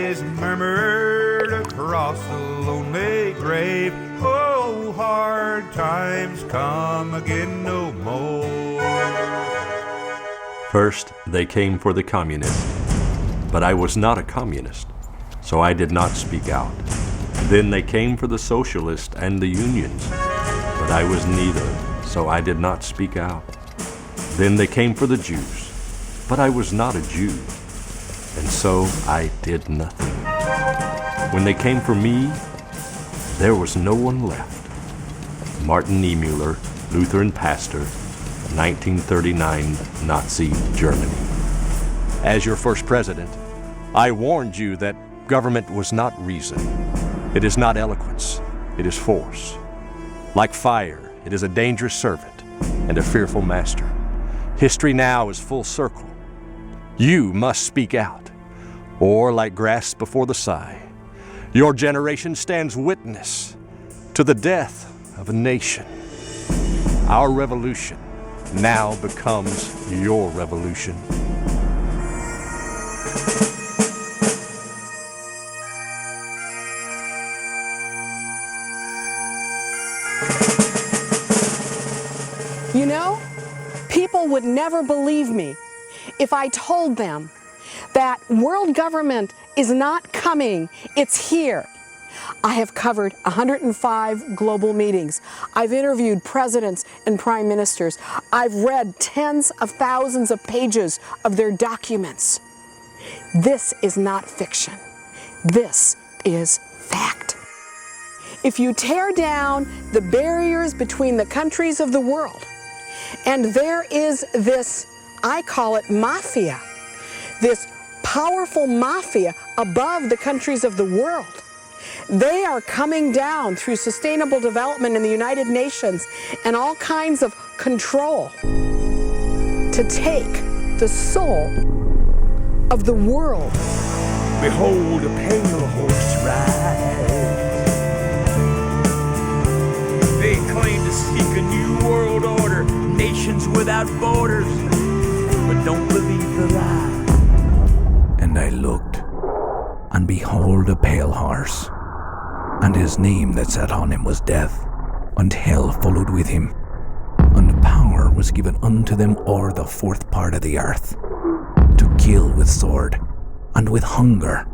is murmured across the lonely grave. Oh, hard times come again no more. First, they came for the communists, but I was not a communist, so I did not speak out. Then they came for the socialists and the unions, but I was neither, so I did not speak out. Then they came for the Jews, but I was not a Jew, and so I did nothing. When they came for me, there was no one left. Martin Niemöller, Lutheran pastor, 1939, Nazi Germany. As your first president, I warned you that government was not reason. It is not eloquence, it is force. Like fire, it is a dangerous servant and a fearful master. History now is full circle. You must speak out, or like grass before the sigh, your generation stands witness to the death of a nation. Our revolution now becomes your revolution. You know, people would never believe me if I told them that world government is not coming, it's here. I have covered 105 global meetings. I've interviewed presidents and prime ministers. I've read tens of thousands of pages of their documents. This is not fiction. This is fact. If you tear down the barriers between the countries of the world, and there is this, I call it mafia, this powerful mafia above the countries of the world. They are coming down through sustainable development in the United Nations and all kinds of control to take the soul of the world. Behold a pale horse ride. They claim to seek a new world order, nations without borders, but don't believe the lie. And I looked, and behold a pale horse, and his name that sat on him was Death, and hell followed with him, and power was given unto them o'er the fourth part of the earth, to kill with sword, and with hunger,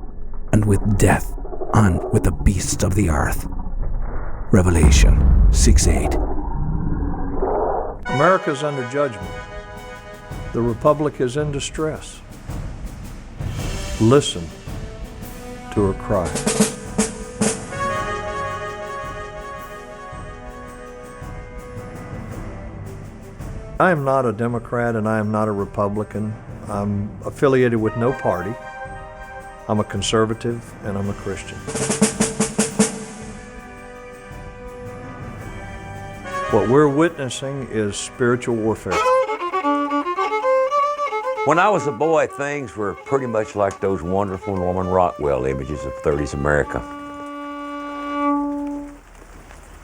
and with death, and with the beasts of the earth. Revelation 6:8. America's under judgment. The Republic is in distress. Listen to her cry. I am not a Democrat and I am not a Republican. I'm affiliated with no party. I'm a conservative and I'm a Christian. What we're witnessing is spiritual warfare. When I was a boy, things were pretty much like those wonderful Norman Rockwell images of 30s America.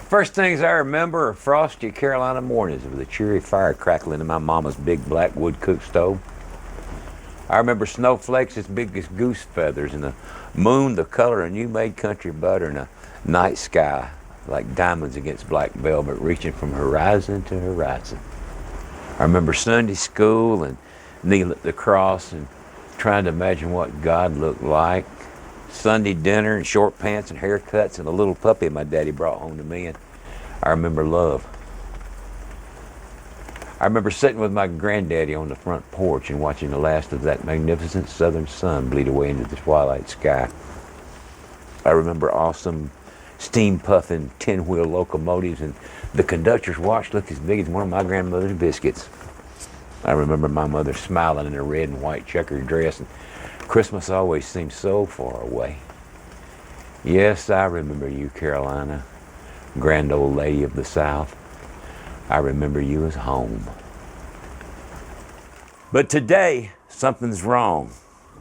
First things I remember are frosty Carolina mornings with a cheery fire crackling in my mama's big black wood cook stove. I remember snowflakes as big as goose feathers and the moon the color of new-made country butter and a night sky like diamonds against black velvet reaching from horizon to horizon. I remember Sunday school and kneeling at the cross and trying to imagine what God looked like. Sunday dinner and short pants and haircuts and a little puppy my daddy brought home to me. And I remember love. I remember sitting with my granddaddy on the front porch and watching the last of that magnificent southern sun bleed away into the twilight sky. I remember awesome steam-puffing 10-wheel locomotives and the conductor's watch looked as big as one of my grandmother's biscuits. I remember my mother smiling in her red and white checkered dress, and Christmas always seemed so far away. Yes, I remember you, Carolina, grand old lady of the South. I remember you as home. But today, something's wrong,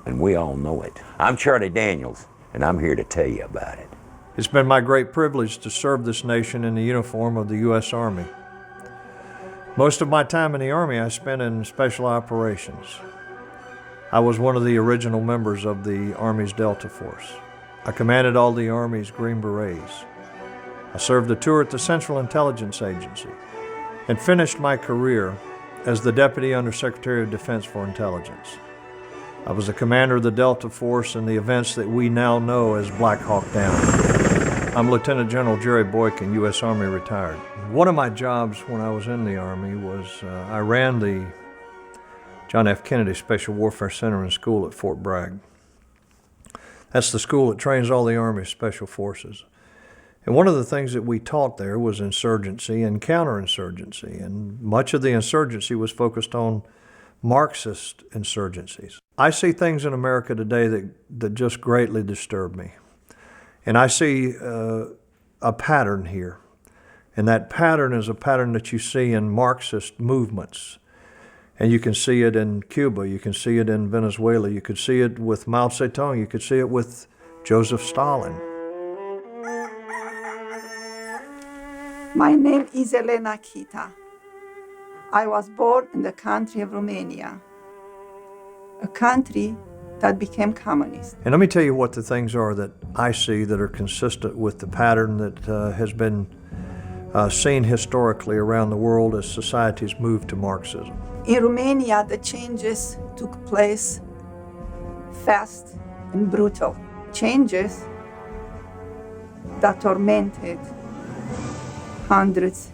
and we all know it. I'm Charlie Daniels, and I'm here to tell you about it. It's been my great privilege to serve this nation in the uniform of the U.S. Army. Most of my time in the Army I spent in special operations. I was one of the original members of the Army's Delta Force. I commanded all the Army's Green Berets. I served a tour at the Central Intelligence Agency and finished my career as the Deputy Undersecretary of Defense for Intelligence. I was the commander of the Delta Force in the events that we now know as Black Hawk Down. I'm Lieutenant General Jerry Boykin, U.S. Army retired. One of my jobs when I was in the Army was I ran the John F. Kennedy Special Warfare Center and School at Fort Bragg. That's the school that trains all the Army Special Forces. And one of the things that we taught there was insurgency and counterinsurgency, and much of the insurgency was focused on Marxist insurgencies. I see things in America today that just greatly disturb me. And I see a pattern here. And that pattern is a pattern that you see in Marxist movements. And you can see it in Cuba, you can see it in Venezuela, you could see it with Mao Zedong, you could see it with Joseph Stalin. My name is Elena Kita. I was born in the country of Romania, a country that became communist. And let me tell you what the things are that I see that are consistent with the pattern that has been seen historically around the world as societies move to Marxism. In Romania, the changes took place fast and brutal. Changes that tormented hundreds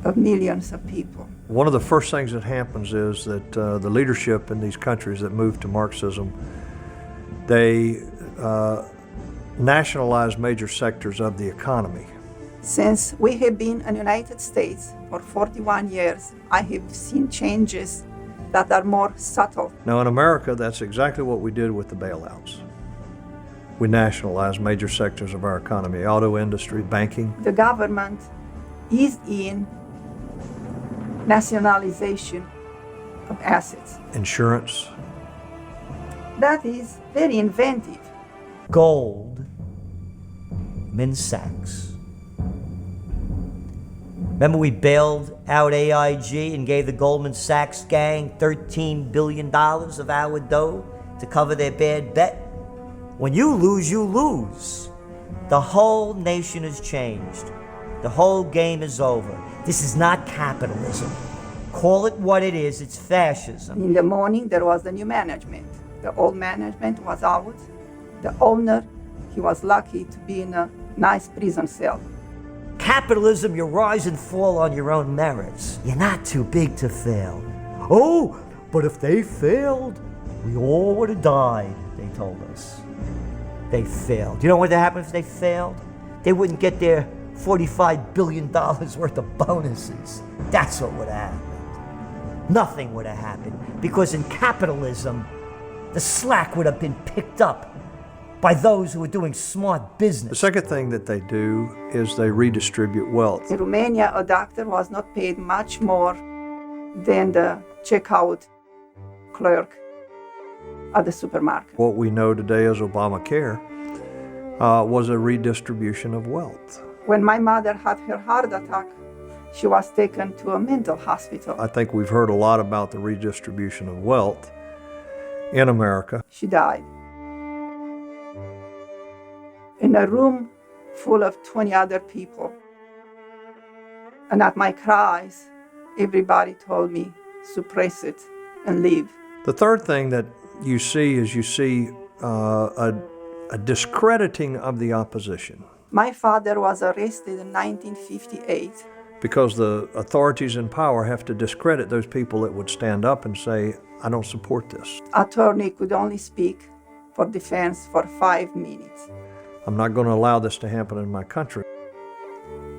of millions of people. One of the first things that happens is that the leadership in these countries that move to Marxism, they nationalize major sectors of the economy. Since we have been in the United States for 41 years, I have seen changes that are more subtle. Now in America, that's exactly what we did with the bailouts. We nationalized major sectors of our economy, auto industry, banking. The government is in nationalization of assets. Insurance. That is very inventive. Goldman Sachs. Remember we bailed out AIG and gave the Goldman Sachs gang $13 billion of our dough to cover their bad bet? When you lose, you lose. The whole nation has changed. The whole game is over. This is not capitalism. Call it what it is, it's fascism. In the morning, there was the new management. The old management was out. The owner, he was lucky to be in a nice prison cell. Capitalism, you rise and fall on your own merits. You're not too big to fail. Oh, but if they failed, we all would have died, they told us. They failed. You know what would happen if they failed? They wouldn't get their $45 billion worth of bonuses. That's what would have happened. Nothing would have happened, because in capitalism, the slack would have been picked up by those who are doing smart business. The second thing that they do is they redistribute wealth. In Romania, a doctor was not paid much more than the checkout clerk at the supermarket. What we know today as Obamacare was a redistribution of wealth. When my mother had her heart attack, she was taken to a mental hospital. I think we've heard a lot about the redistribution of wealth in America. She died. In a room full of 20 other people. And at my cries, everybody told me, suppress it and leave. The third thing that you see is you see a discrediting of the opposition. My father was arrested in 1958. Because the authorities in power have to discredit those people that would stand up and say, I don't support this. Attorney could only speak for defense for 5 minutes. I'm not going to allow this to happen in my country.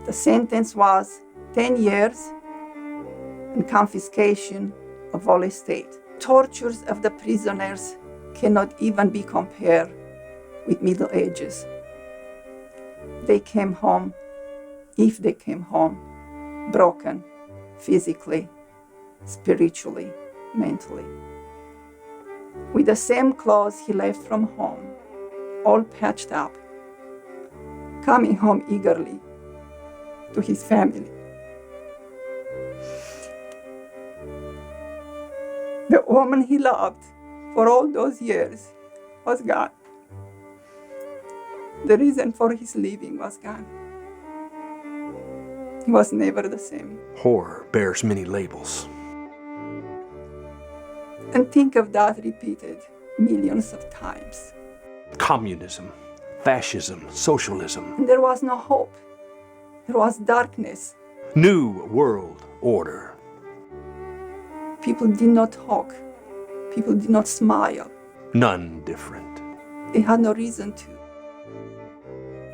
The sentence was 10 years and confiscation of all estate. Tortures of the prisoners cannot even be compared with Middle Ages. They came home, if they came home, broken physically, spiritually, mentally. With the same clothes he left from home, all patched up, coming home eagerly to his family. The woman he loved for all those years was gone. The reason for his leaving was gone. He was never the same. Horror bears many labels. And think of that repeated millions of times. Communism, fascism, socialism, And there was no hope. There was darkness. New World Order. People did not talk. People did not smile. None different. They had no reason to.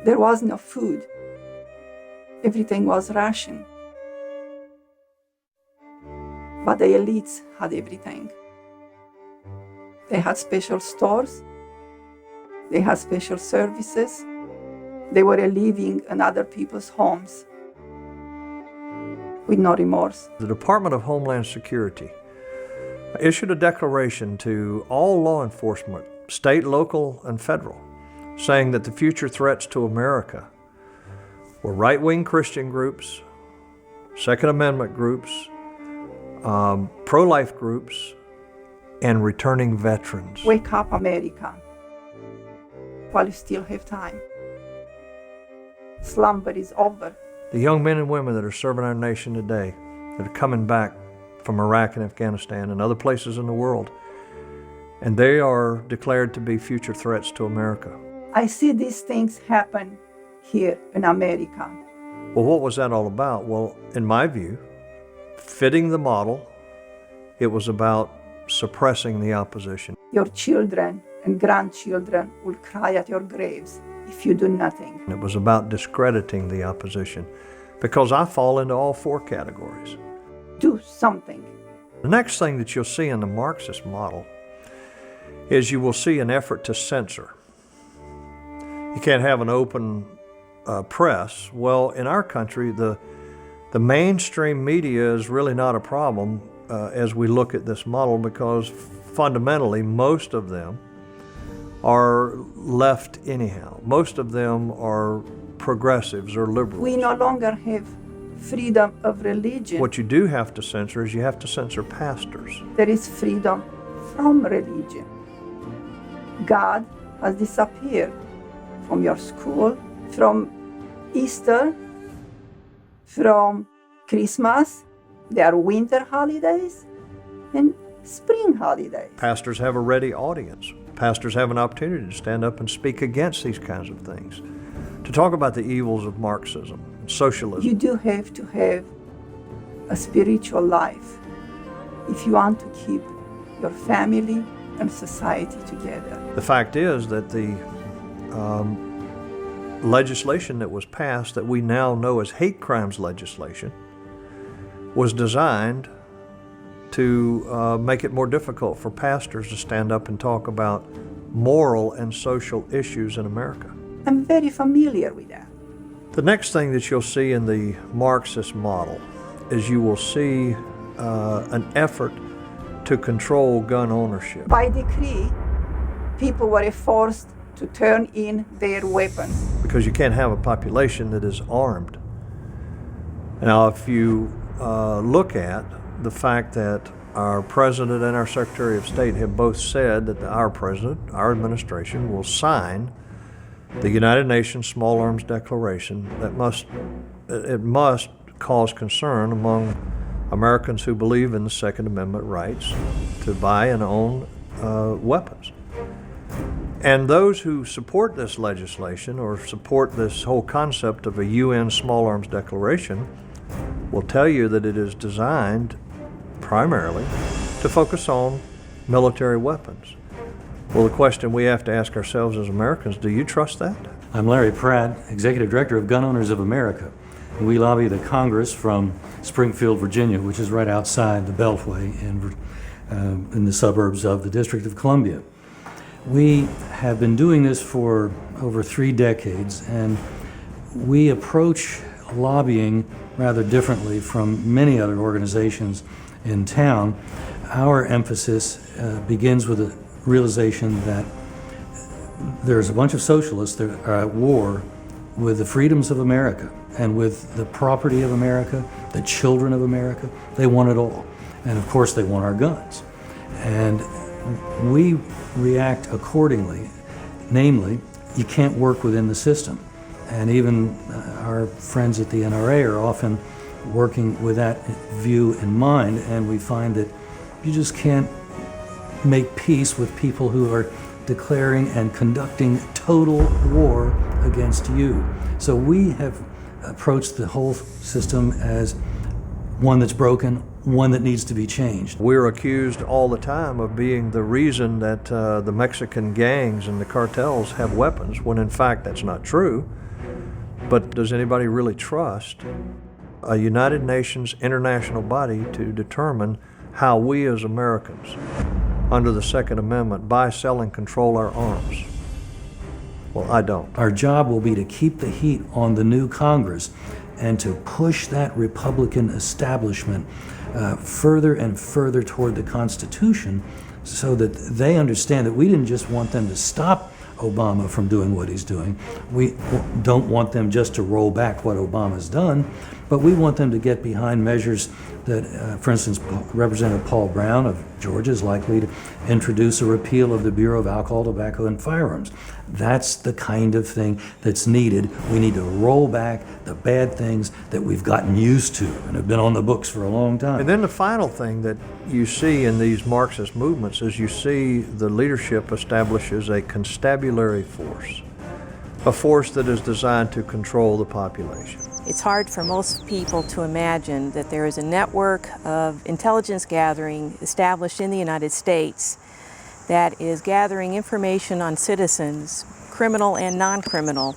There was no food. Everything was rationed. But the elites had everything. They had special stores. They had special services. They were living in other people's homes with no remorse. The Department of Homeland Security issued a declaration to all law enforcement, state, local, and federal, saying that the future threats to America were right-wing Christian groups, Second Amendment groups, pro-life groups, and returning veterans. Wake up, America, while you still have time. Slumber is over. The young men and women that are serving our nation today, that are coming back from Iraq and Afghanistan and other places in the world, and they are declared to be future threats to America. I see these things happen here in America. Well, what was that all about? Well, in my view, fitting the model, it was about suppressing the opposition. Your children and grandchildren will cry at your graves if you do nothing. It was about discrediting the opposition, because I fall into all four categories. Do something. The next thing that you'll see in the Marxist model is you will see an effort to censor. You can't have an open press. Well, in our country, the mainstream media is really not a problem as we look at this model, because fundamentally most of them are left anyhow. Most of them are progressives or liberals. We no longer have freedom of religion. What you do have to censor is you have to censor pastors. There is freedom from religion. God has disappeared from your school, from Easter, from Christmas. There are winter holidays and spring holidays. Pastors have a ready audience. Pastors have an opportunity to stand up and speak against these kinds of things, to talk about the evils of Marxism and socialism. You do have to have a spiritual life if you want to keep your family and society together. The fact is that the legislation that was passed, that we now know as hate crimes legislation, was designed to make it more difficult for pastors to stand up and talk about moral and social issues in America. I'm very familiar with that. The next thing that you'll see in the Marxist model is you will see an effort to control gun ownership. By decree, people were forced to turn in their weapons. Because you can't have a population that is armed. Now, if you look at the fact that our President and our Secretary of State have both said that our President, our administration, will sign the United Nations Small Arms Declaration, it must cause concern among Americans who believe in the Second Amendment rights to buy and own weapons. And those who support this legislation or support this whole concept of a UN Small Arms Declaration will tell you that it is designed primarily to focus on military weapons. Well, the question we have to ask ourselves as Americans, do you trust that? I'm Larry Pratt, Executive Director of Gun Owners of America. We lobby the Congress from Springfield, Virginia, which is right outside the Beltway in the suburbs of the District of Columbia. We have been doing this for over 3 decades, and we approach lobbying rather differently from many other organizations in town. Our emphasis begins with the realization that there's a bunch of socialists that are at war with the freedoms of America and with the property of America, the children of America. They want it all. And of course they want our guns. And we react accordingly. Namely, you can't work within the system. And even our friends at the NRA are often working with that view in mind, and we find that you just can't make peace with people who are declaring and conducting total war against you. So we have approached the whole system as one that's broken, one that needs to be changed. We're accused all the time of being the reason that the Mexican gangs and the cartels have weapons, when in fact that's not true. But does anybody really trust a United Nations international body to determine how we as Americans, under the Second Amendment, buy, sell, and control our arms? Well, I don't. Our job will be to keep the heat on the new Congress and to push that Republican establishment further and further toward the Constitution, so that they understand that we didn't just want them to stop Obama from doing what he's doing. We don't want them just to roll back what Obama's done, but we want them to get behind measures that, for instance, Representative Paul Brown of Georgia is likely to introduce a repeal of the Bureau of Alcohol, Tobacco, and Firearms. That's the kind of thing that's needed. We need to roll back the bad things that we've gotten used to and have been on the books for a long time. And then the final thing that you see in these Marxist movements is you see the leadership establishes a constabulary force, a force that is designed to control the population. It's hard for most people to imagine that there is a network of intelligence gathering established in the United States that is gathering information on citizens, criminal and non-criminal,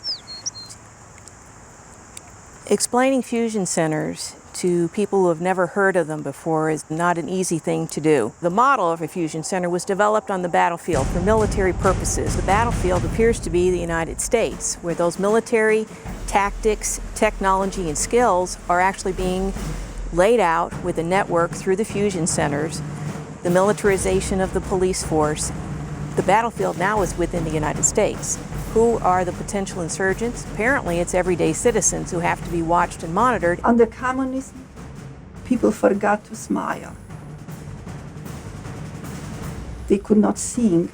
explaining fusion centers to people who have never heard of them before is not an easy thing to do. The model of a fusion center was developed on the battlefield for military purposes. The battlefield appears to be the United States, where those military tactics, technology, and skills are actually being laid out with a network through the fusion centers, the militarization of the police force. The battlefield now is within the United States. Who are the potential insurgents? Apparently, it's everyday citizens who have to be watched and monitored. Under communism, people forgot to smile. They could not sing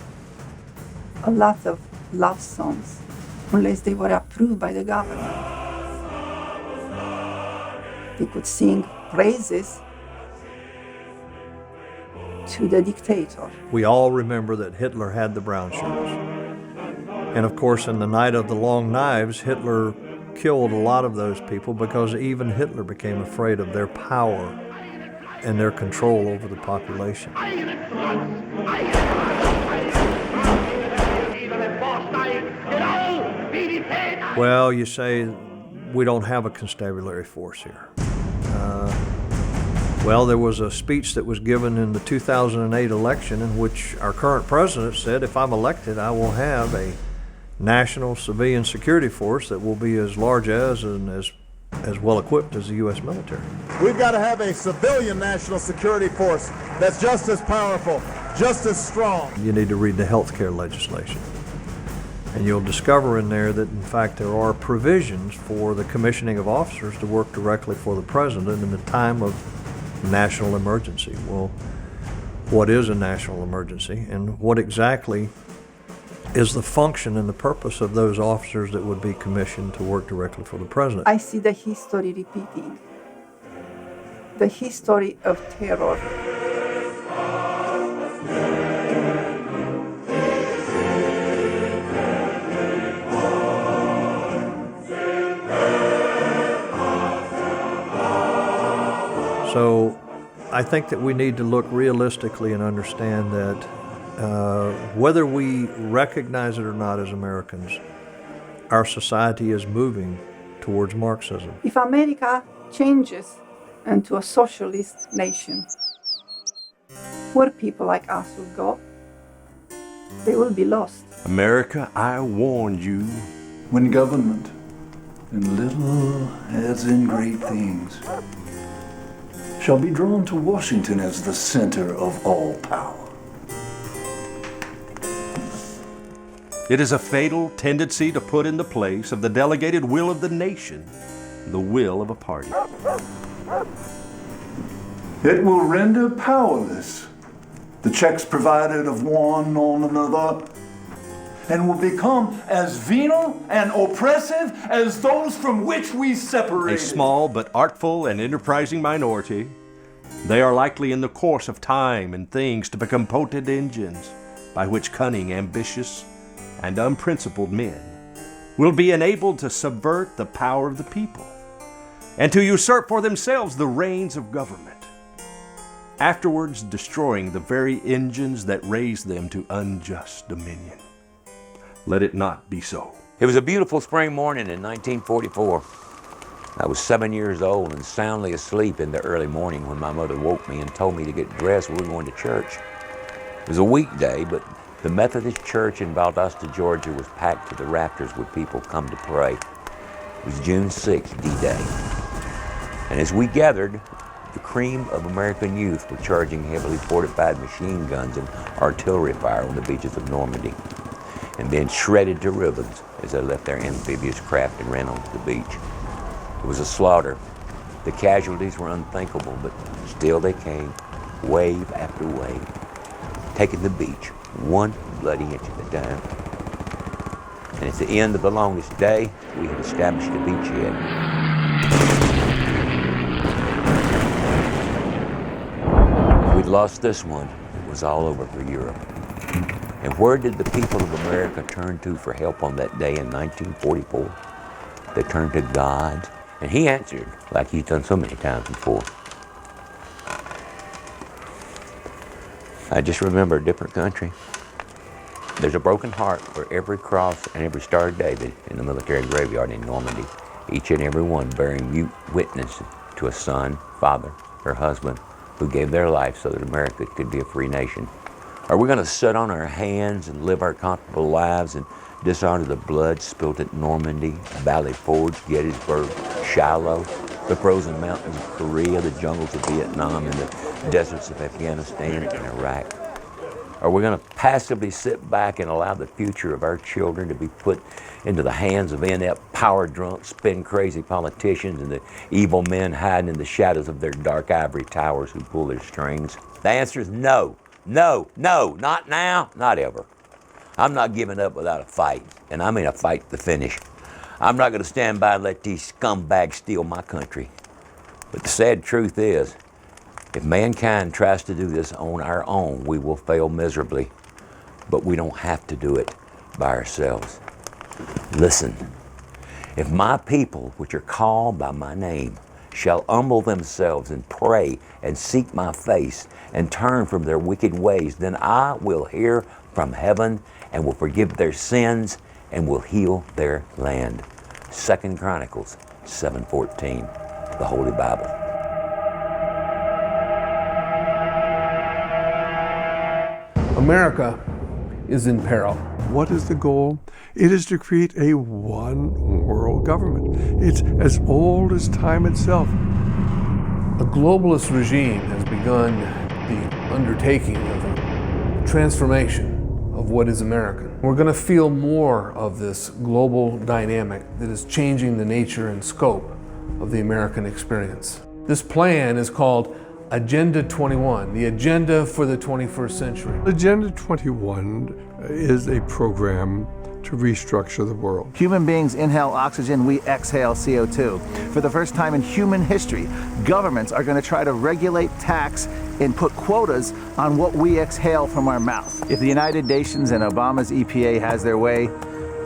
a lot of love songs unless they were approved by the government. They could sing praises to the dictator. We all remember that Hitler had the brown shirts. And of course, in the Night of the Long Knives, Hitler killed a lot of those people because even Hitler became afraid of their power and their control over the population. Well, you say we don't have a constabulary force here. Well, there was a speech that was given in the 2008 election in which our current president said, if I'm elected, I will have a national civilian security force that will be as large as and as well equipped as the U.S. military. We've got to have a civilian national security force that's just as powerful, just as strong. You need to read the health care legislation. And you'll discover in there that, in fact, there are provisions for the commissioning of officers to work directly for the president in a time of national emergency. Well, what is a national emergency, and what exactly is the function and the purpose of those officers that would be commissioned to work directly for the president? I see the history repeating. The history of terror. So I think that we need to look realistically and understand that whether we recognize it or not as Americans, our society is moving towards Marxism. If America changes into a socialist nation, where people like us will go, they will be lost. America, I warned you. When government, in little as in great things, shall be drawn to Washington as the center of all power. It is a fatal tendency to put in the place of the delegated will of the nation, the will of a party. It will render powerless the checks provided of one on another, and will become as venal and oppressive as those from which we separated. A small but artful and enterprising minority, they are likely in the course of time and things to become potent engines by which cunning, ambitious, and unprincipled men will be enabled to subvert the power of the people and to usurp for themselves the reins of government, afterwards destroying the very engines that raised them to unjust dominion. Let it not be so. It was a beautiful spring morning in 1944. I was 7 years old and soundly asleep in the early morning when my mother woke me and told me to get dressed. We were going to church. It was a weekday, but the Methodist Church in Valdosta, Georgia was packed to the rafters with people come to pray. It was June 6th, D-Day. And as we gathered, the cream of American youth were charging heavily fortified machine guns and artillery fire on the beaches of Normandy, and being shredded to ribbons as they left their amphibious craft and ran onto the beach. It was a slaughter. The casualties were unthinkable, but still they came, wave after wave, taking the beach one bloody inch at a time. And at the end of the longest day, we had established a beachhead. If we'd lost this one, it was all over for Europe. And where did the people of America turn to for help on that day in 1944? They turned to God, and He answered like He's done so many times before. I just remember a different country. There's a broken heart for every cross and every Star of David in the military graveyard in Normandy, each and every one bearing mute witness to a son, father, or husband who gave their life so that America could be a free nation. Are we going to sit on our hands and live our comfortable lives and dishonor the blood spilled at Normandy, Valley Forge, Gettysburg, Shiloh, the frozen mountains of Korea, the jungles of Vietnam, and the deserts of Afghanistan and Iraq? Are we going to passively sit back and allow the future of our children to be put into the hands of inept, power-drunk, spin-crazy politicians and the evil men hiding in the shadows of their dark ivory towers who pull their strings? The answer is no. No, no, not now, not ever. I'm not giving up without a fight, and I mean a fight to the finish. I'm not going to stand by and let these scumbags steal my country. But the sad truth is, if mankind tries to do this on our own, we will fail miserably. But we don't have to do it by ourselves. Listen, if my people, which are called by my name, shall humble themselves and pray and seek my face and turn from their wicked ways, then I will hear from heaven and will forgive their sins and will heal their land. 2 Chronicles 7:14, the Holy Bible. America is in peril. What is the goal? It is to create a one world government. It's as old as time itself. A globalist regime has begun the undertaking of a transformation of what is American. We're going to feel more of this global dynamic that is changing the nature and scope of the American experience. This plan is called Agenda 21, the agenda for the 21st century. Agenda 21 is a program to restructure the world. Human beings inhale oxygen, we exhale CO2. For the first time in human history, governments are going to try to regulate, tax, and put quotas on what we exhale from our mouth. If the United Nations and Obama's EPA has their way,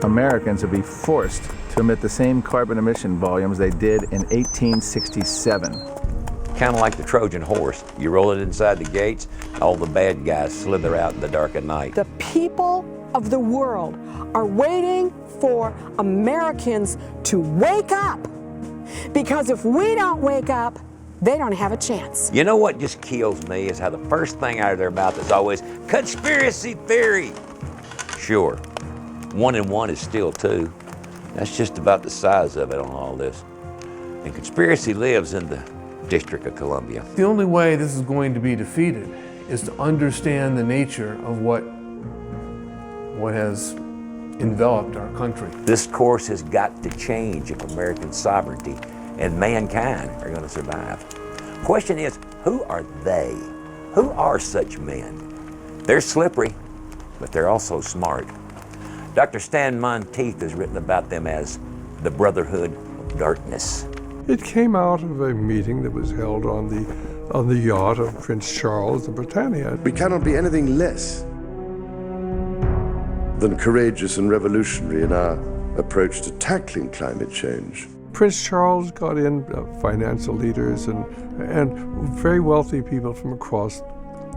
Americans will be forced to emit the same carbon emission volumes they did in 1867. Kind of like the Trojan horse. You roll it inside the gates, all the bad guys slither out in the dark of night. The people of the world are waiting for Americans to wake up. Because if we don't wake up, they don't have a chance. You know what just kills me is how the first thing out of their mouth is always conspiracy theory. Sure, 1 and 1 is still 2. That's just about the size of it on all this. And conspiracy lives in the District of Columbia. The only way this is going to be defeated is to understand the nature of what has enveloped our country. This course has got to change if American sovereignty and mankind are going to survive. Question is, who are they? Who are such men? They're slippery, but they're also smart. Dr. Stan Monteith has written about them as the Brotherhood of Darkness. It came out of a meeting that was held on the yacht of Prince Charles, the Britannia. We cannot be anything less than courageous and revolutionary in our approach to tackling climate change. Prince Charles got in financial leaders and very wealthy people from across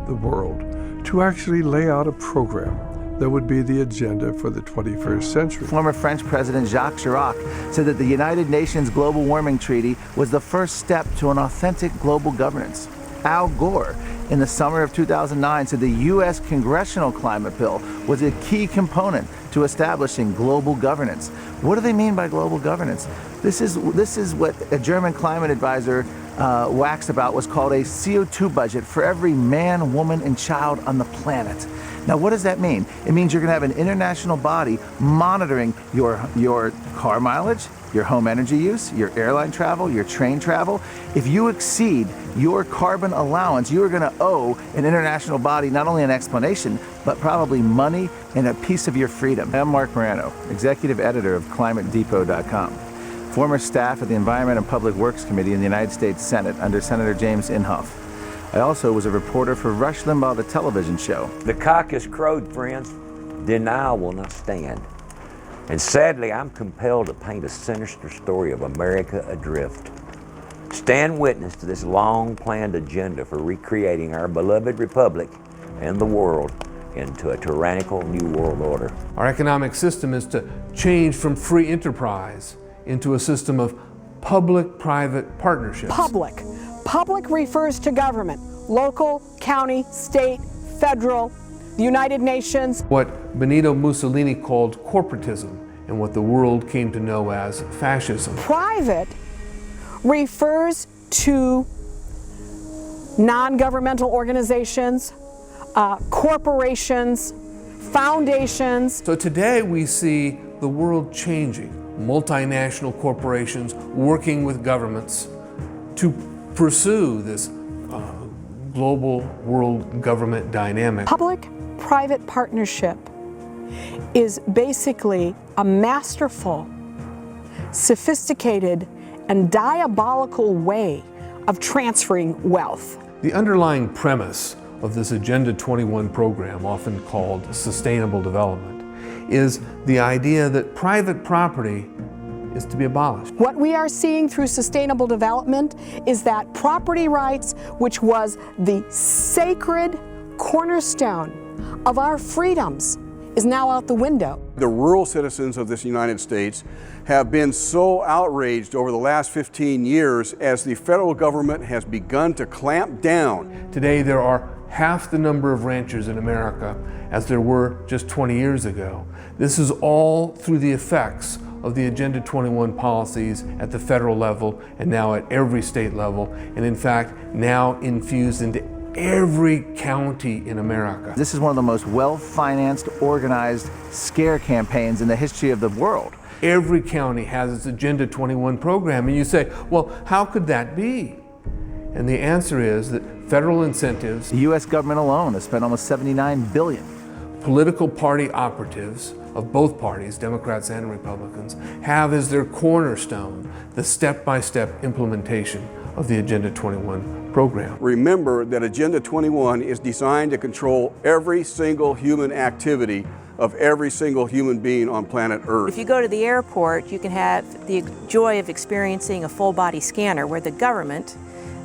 the world to actually lay out a program that would be the agenda for the 21st century. Former French President Jacques Chirac said that the United Nations Global Warming Treaty was the first step to an authentic global governance. Al Gore, in the summer of 2009, said the U.S. Congressional Climate Bill was a key component to establishing global governance. What do they mean by global governance? This is what a German climate advisor waxed about, was called a CO2 budget for every man, woman, and child on the planet. Now, what does that mean? It means you're going to have an international body monitoring your car mileage, your home energy use, your airline travel, your train travel. If you exceed your carbon allowance, you are going to owe an international body not only an explanation, but probably money and a piece of your freedom. I'm Mark Morano, executive editor of ClimateDepot.com, former staff at the Environment and Public Works Committee in the United States Senate under Senator James Inhofe. I also was a reporter for Rush Limbaugh, the television show. The cock has crowed, friends. Denial will not stand. And sadly, I'm compelled to paint a sinister story of America adrift. Stand witness to this long-planned agenda for recreating our beloved republic and the world into a tyrannical new world order. Our economic system is to change from free enterprise into a system of public-private partnerships. Public. Public refers to government, local, county, state, federal, the United Nations. What Benito Mussolini called corporatism and what the world came to know as fascism. Private refers to non-governmental organizations, corporations, foundations. So today we see the world changing. Multinational corporations working with governments to pursue this global world government dynamic. Public-private partnership is basically a masterful, sophisticated, and diabolical way of transferring wealth. The underlying premise of this Agenda 21 program, often called sustainable development, is the idea that private property is to be abolished. What we are seeing through sustainable development is that property rights, which was the sacred cornerstone of our freedoms, is now out the window. The rural citizens of this United States have been so outraged over the last 15 years as the federal government has begun to clamp down. Today there are half the number of ranchers in America as there were just 20 years ago. This is all through the effects of the Agenda 21 policies at the federal level and now at every state level, and in fact now infused into every county in America. This is one of the most well-financed, organized scare campaigns in the history of the world. Every county has its Agenda 21 program, and you say, well, how could that be? And the answer is that federal incentives, the U.S. government alone has spent almost $79 billion. Political party operatives of both parties, Democrats and Republicans, have as their cornerstone the step-by-step implementation of the Agenda 21 program. Remember that Agenda 21 is designed to control every single human activity of every single human being on planet Earth. If you go to the airport, you can have the joy of experiencing a full-body scanner where the government,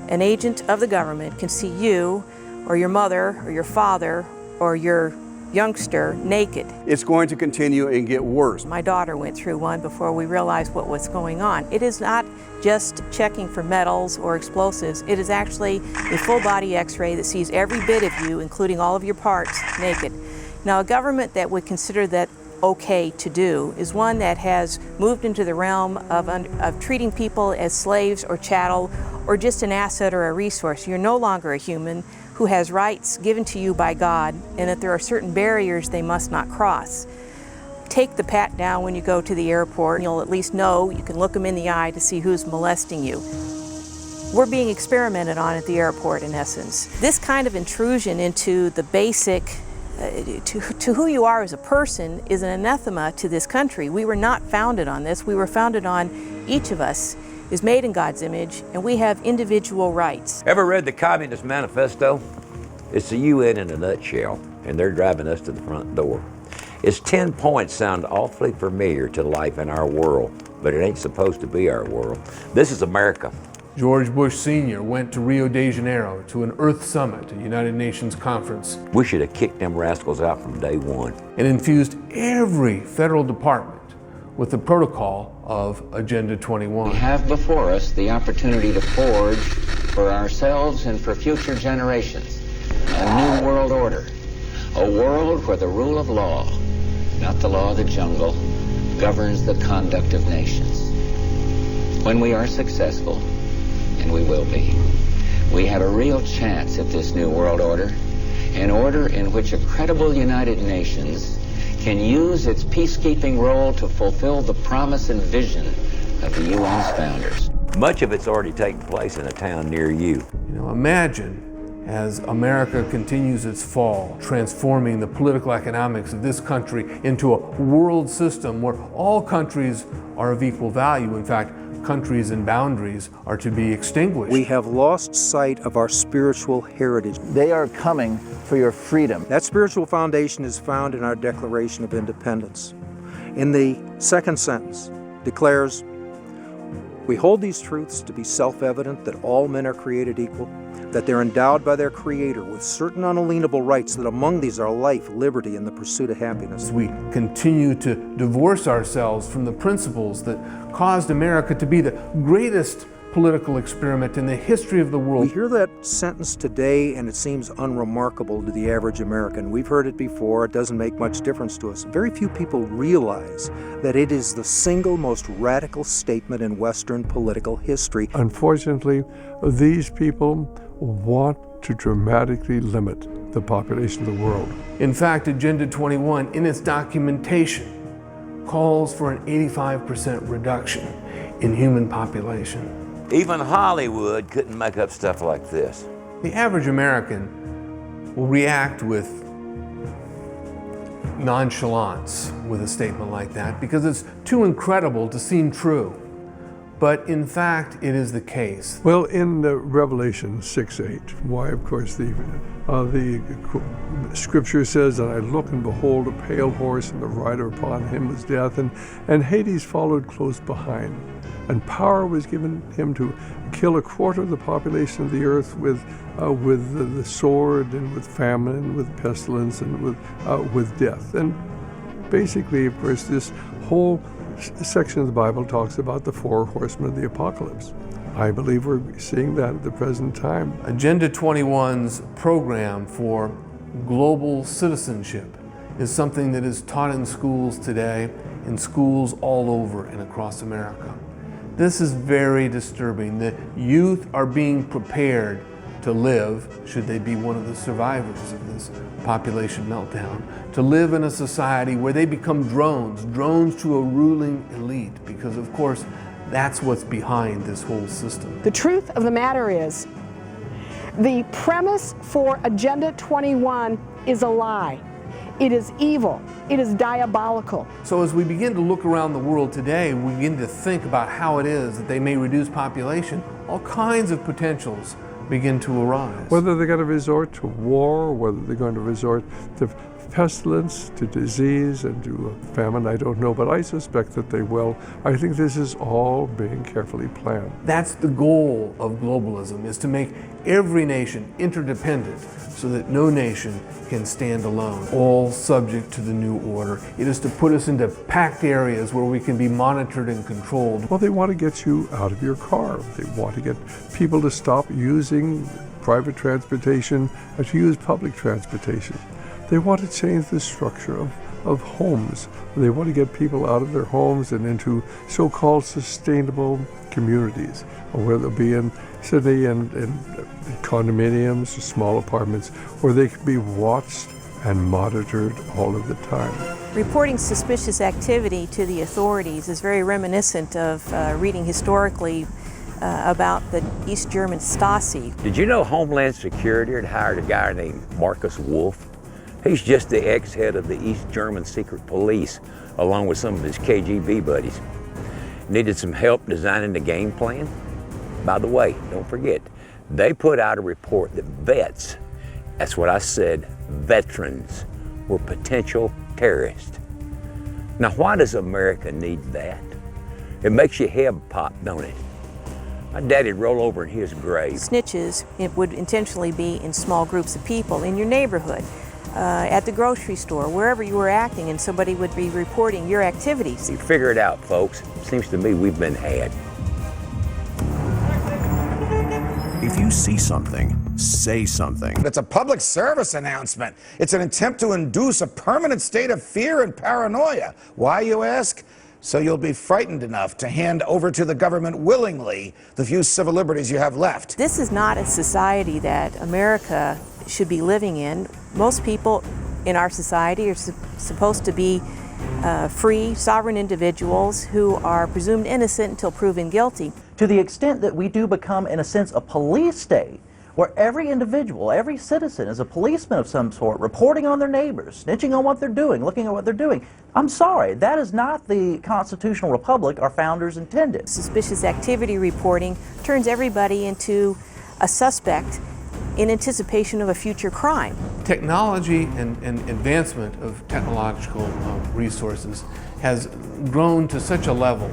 an agent of the government, can see you or your mother or your father or your youngster naked. It's going to continue and get worse. My daughter went through one before we realized what was going on. It is not just checking for metals or explosives. It is actually a full-body x-ray that sees every bit of you, including all of your parts, naked. Now, a government that would consider that okay to do is one that has moved into the realm of treating people as slaves or chattel or just an asset or a resource. You're no longer a human who has rights given to you by God, and that there are certain barriers they must not cross. Take the pat down when you go to the airport, and you'll at least know, you can look them in the eye to see who's molesting you. We're being experimented on at the airport, in essence. This kind of intrusion into the basic to who you are as a person is an anathema to this country. We were not founded on this. We were founded on each of us is made in God's image, and we have individual rights. Ever read the Communist Manifesto? It's the UN in a nutshell, and they're driving us to the front door. Its 10 points sound awfully familiar to life in our world, but it ain't supposed to be our world. This is America. George Bush Sr. went to Rio de Janeiro to an Earth Summit, a United Nations conference. We should have kicked them rascals out from day one. And infused every federal department with the protocol of Agenda 21. We have before us the opportunity to forge for ourselves and for future generations a new world order, a world where the rule of law, not the law of the jungle, governs the conduct of nations. When we are successful, and we will be, we have a real chance at this new world order, an order in which a credible United Nations can use its peacekeeping role to fulfill the promise and vision of the UN's founders. Much of it's already taken place in a town near you. You know, imagine as America continues its fall, transforming the political economics of this country into a world system where all countries are of equal value. In fact, countries and boundaries are to be extinguished. We have lost sight of our spiritual heritage. They are coming for your freedom. That spiritual foundation is found in our Declaration of Independence. In the second sentence, declares, "We hold these truths to be self-evident that all men are created equal, that they're endowed by their Creator with certain unalienable rights, that among these are life, liberty, and the pursuit of happiness." We continue to divorce ourselves from the principles that caused America to be the greatest political experiment in the history of the world. We hear that sentence today and it seems unremarkable to the average American. We've heard it before, it doesn't make much difference to us. Very few people realize that it is the single most radical statement in Western political history. Unfortunately, these people want to dramatically limit the population of the world. In fact, Agenda 21, in its documentation, calls for an 85% reduction in human population. Even Hollywood couldn't make up stuff like this. The average American will react with nonchalance with a statement like that because it's too incredible to seem true. But in fact, it is the case. Well, in Revelation 6:8, why, of course, the scripture says, "And I looked, and behold, a pale horse, and the rider upon him was death, and Hades followed close behind. And power was given him to kill a quarter of the population of the earth with the sword, and with famine, and with pestilence, and with death." And basically, of course, this whole section of the Bible talks about the 4 horsemen of the apocalypse. I believe we're seeing that at the present time. Agenda 21's program for global citizenship is something that is taught in schools today, in schools all over and across America. This is very disturbing. The youth are being prepared to live, should they be one of the survivors of this population meltdown, to live in a society where they become drones to a ruling elite, because of course, that's what's behind this whole system. The truth of the matter is, the premise for Agenda 21 is a lie. It is evil. It is diabolical. So as we begin to look around the world today, we begin to think about how it is that they may reduce population, all kinds of potentials begin to arise. Whether they're going to resort to war, whether they're going to resort to pestilence, to disease, and to famine, I don't know, but I suspect that they will. I think this is all being carefully planned. That's the goal of globalism, is to make every nation interdependent so that no nation can stand alone, all subject to the new order. It is to put us into packed areas where we can be monitored and controlled. Well, they want to get you out of your car. They want to get people to stop using private transportation and to use public transportation. They want to change the structure of homes. They want to get people out of their homes and into so-called sustainable communities, where they'll be in Sydney in condominiums or small apartments where they can be watched and monitored all of the time. Reporting suspicious activity to the authorities is very reminiscent of reading historically about the East German Stasi. Did you know Homeland Security had hired a guy named Marcus Wolf He's just the ex-head of the East German secret police, along with some of his KGB buddies. Needed some help designing the game plan? By the way, don't forget, they put out a report that vets, that's what I said, veterans, were potential terrorists. Now, why does America need that? It makes your head pop, don't it? My daddy'd roll over in his grave. Snitches, it would intentionally be in small groups of people in your neighborhood, at the grocery store, wherever you were acting, and somebody would be reporting your activities. You figure it out, folks. Seems to me we've been had. If you see something, say something. It's a public service announcement. It's an attempt to induce a permanent state of fear and paranoia. Why, you ask? So you'll be frightened enough to hand over to the government willingly the few civil liberties you have left. This is not a society that America should be living in. Most people in our society are supposed to be free, sovereign individuals who are presumed innocent until proven guilty. To the extent that we do become, in a sense, a police state, where every individual, every citizen is a policeman of some sort, reporting on their neighbors, snitching on what they're doing, looking at what they're doing. I'm sorry, that is not the constitutional republic our founders intended. Suspicious activity reporting turns everybody into a suspect in anticipation of a future crime. Technology and advancement of technological resources has grown to such a level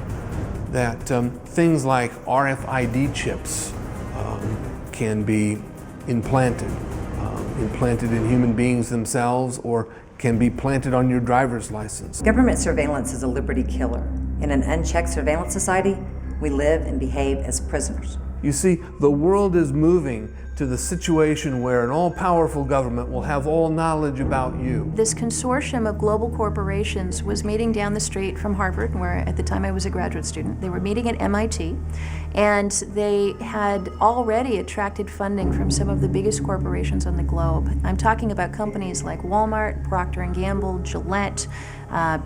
that things like RFID chips can be implanted in human beings themselves, or can be planted on your driver's license. Government surveillance is a liberty killer. In an unchecked surveillance society, we live and behave as prisoners. You see, the world is moving to the situation where an all-powerful government will have all knowledge about you. This consortium of global corporations was meeting down the street from Harvard, where at the time I was a graduate student. They were meeting at MIT, and they had already attracted funding from some of the biggest corporations on the globe. I'm talking about companies like Walmart, Procter & Gamble, Gillette,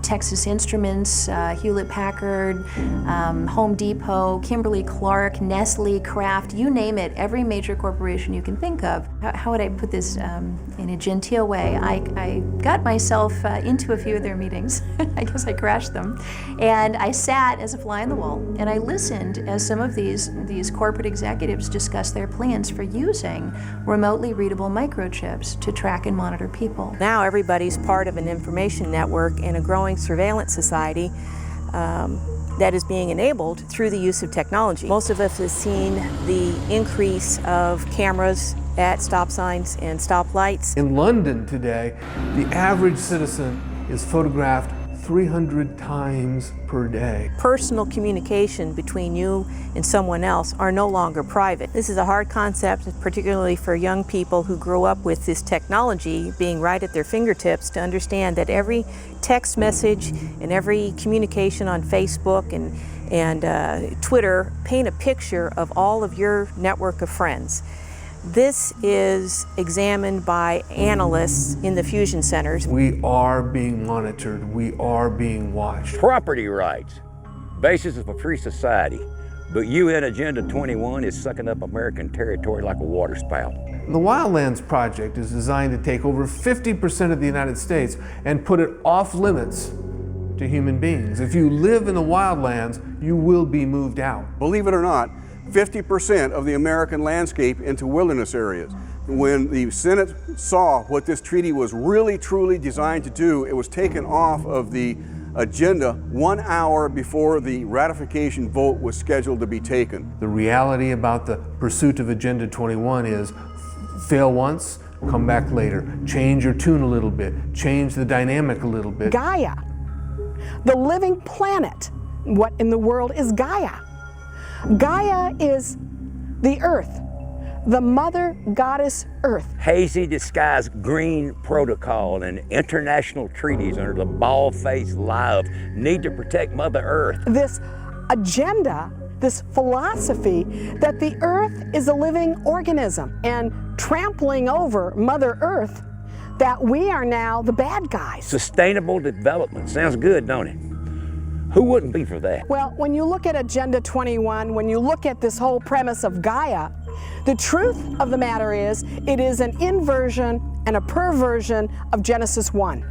Texas Instruments, Hewlett-Packard, Home Depot, Kimberly-Clark, Nestle, Kraft, you name it, every major corporation you can think of. How would I put this in a genteel way? I got myself into a few of their meetings. I guess I crashed them. And I sat as a fly on the wall, and I listened as some of these corporate executives discussed their plans for using remotely readable microchips to track and monitor people. Now everybody's part of an information network in a growing surveillance society that is being enabled through the use of technology. Most of us have seen the increase of cameras at stop signs and stoplights. In London today, the average citizen is photographed 300 times per day. Personal communication between you and someone else are no longer private. This is a hard concept, particularly for young people who grow up with this technology being right at their fingertips, to understand that every text message and every communication on Facebook and Twitter paint a picture of all of your network of friends. This is examined by analysts in the fusion centers. We are being monitored. We are being watched. Property rights, basis of a free society. But UN Agenda 21 is sucking up American territory like a water spout. The Wildlands Project is designed to take over 50% of the United States and put it off limits to human beings. If you live in the wildlands, you will be moved out. Believe it or not, 50% of the American landscape into wilderness areas. When the Senate saw what this treaty was really truly designed to do, it was taken off of the agenda 1 hour before the ratification vote was scheduled to be taken. The reality about the pursuit of Agenda 21 is fail once, come back later. Change your tune a little bit, change the dynamic a little bit. Gaia, the living planet. What in the world is Gaia? Gaia is the earth, the mother goddess earth. Hazy disguised green protocol and international treaties under the bald-faced lie of need to protect Mother Earth. This agenda, this philosophy that the earth is a living organism, and trampling over Mother Earth, that we are now the bad guys. Sustainable development. Sounds good, don't it? Who wouldn't be for that? Well, when you look at Agenda 21, when you look at this whole premise of Gaia, The truth of the matter is, it is an inversion and a perversion of Genesis 1.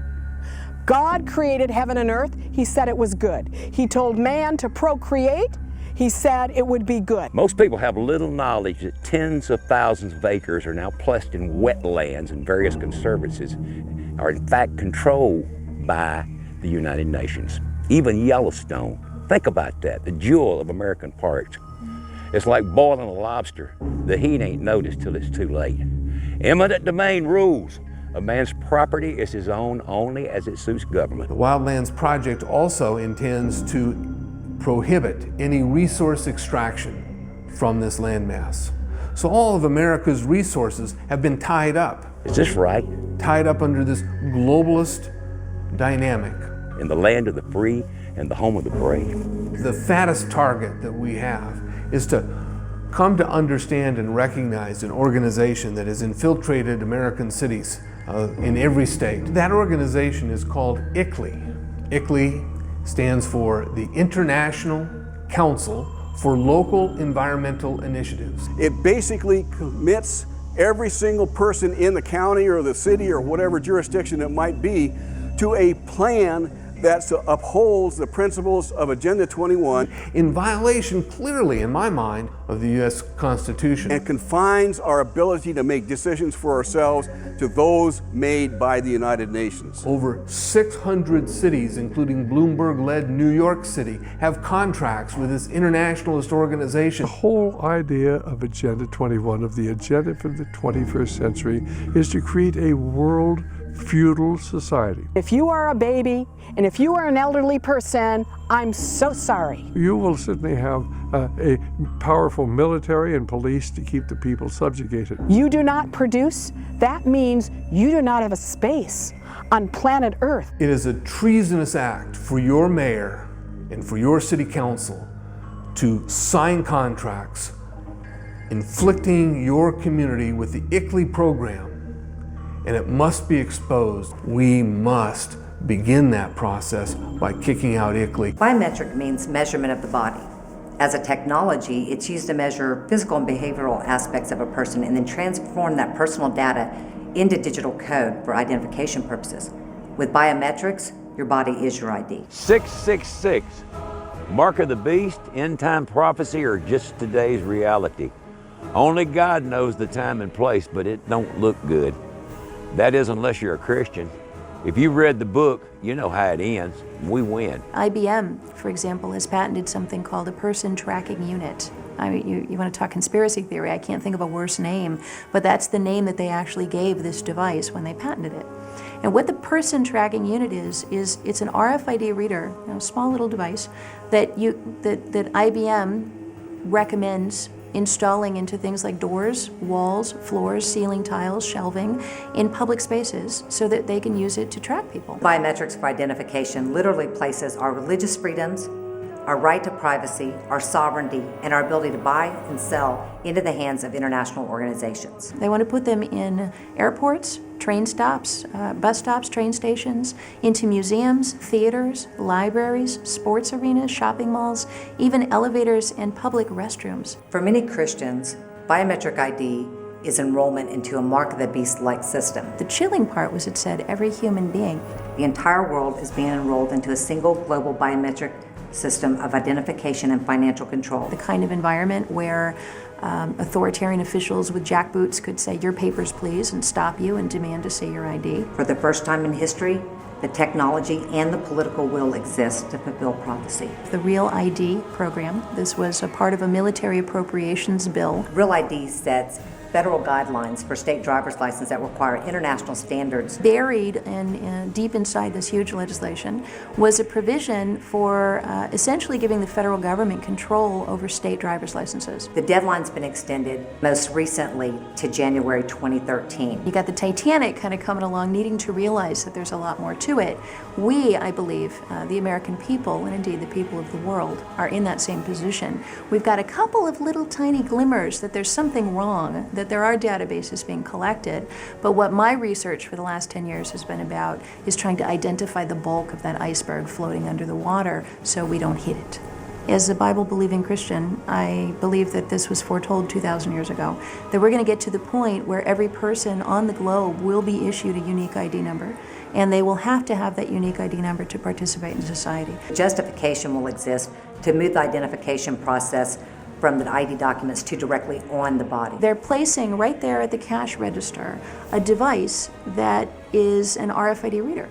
God created heaven and earth. He said it was good. He told man to procreate. He said it would be good. Most people have little knowledge that tens of thousands of acres are now placed in wetlands, and various conservancies are in fact controlled by the United Nations. Even Yellowstone, think about that, the jewel of American parks. It's like boiling a lobster. The heat ain't noticed till it's too late. Eminent domain rules. A man's property is his own only as it suits government. The Wildlands Project also intends to prohibit any resource extraction from this landmass. So all of America's resources have been tied up. Is this right? Tied up under this globalist dynamic. In the land of the free and the home of the brave. The fattest target that we have is to come to understand and recognize an organization that has infiltrated American cities in every state. That organization is called ICLEI. ICLEI stands for the International Council for Local Environmental Initiatives. It basically commits every single person in the county or the city or whatever jurisdiction it might be to a plan that upholds the principles of Agenda 21. In violation, clearly, in my mind, of the U.S. Constitution. And confines our ability to make decisions for ourselves to those made by the United Nations. Over 600 cities, including Bloomberg-led New York City, have contracts with this internationalist organization. The whole idea of Agenda 21, of the agenda for the 21st century, is to create a world feudal society. If you are a baby and if you are an elderly person, I'm so sorry. You will certainly have a powerful military and police to keep the people subjugated. You do not produce, that means you do not have a space on planet Earth. It is a treasonous act for your mayor and for your city council to sign contracts inflicting your community with the ICLEI program, and it must be exposed. We must begin that process by kicking out ICLEI. Biometric means measurement of the body. As a technology, it's used to measure physical and behavioral aspects of a person and then transform that personal data into digital code for identification purposes. With biometrics, your body is your ID. 666, mark of the beast, end time prophecy, or just today's reality. Only God knows the time and place, but it don't look good. That is, unless you're a Christian. If you read the book, you know how it ends. We win. IBM, for example, has patented something called a person tracking unit. I mean, you want to talk conspiracy theory, I can't think of a worse name, but that's the name that they actually gave this device when they patented it. And what the person tracking unit is it's an RFID reader, a small little device that IBM recommends installing into things like doors, walls, floors, ceiling tiles, shelving in public spaces so that they can use it to track people. Biometrics for identification literally places our religious freedoms, our right to privacy, our sovereignty, and our ability to buy and sell into the hands of international organizations. They want to put them in airports, train stops, bus stops, train stations, into museums, theaters, libraries, sports arenas, shopping malls, even elevators and public restrooms. For many Christians, biometric ID is enrollment into a mark of the beast-like system. The chilling part was it said every human being. The entire world is being enrolled into a single global biometric system of identification and financial control. The kind of environment where authoritarian officials with jackboots could say, "Your papers, please," and stop you and demand to see your ID. For the first time in history, the technology and the political will exist to fulfill prophecy. The Real ID program, this was a part of a military appropriations bill. Real ID sets federal guidelines for state driver's license that require international standards. Buried and deep inside this huge legislation was a provision for essentially giving the federal government control over state driver's licenses. The deadline's been extended most recently to January 2013. You got the Titanic kind of coming along, needing to realize that there's a lot more to it. We, I believe, the American people, and indeed the people of the world, are in that same position. We've got a couple of little tiny glimmers that there's something wrong, that there are databases being collected, but what my research for the last 10 years has been about is trying to identify the bulk of that iceberg floating under the water so we don't hit it. As a Bible-believing Christian, I believe that this was foretold 2,000 years ago, that we're going to get to the point where every person on the globe will be issued a unique ID number, and they will have to have that unique ID number to participate in society. Justification will exist to move the identification process from the ID documents to directly on the body. They're placing right there at the cash register a device that is an RFID reader.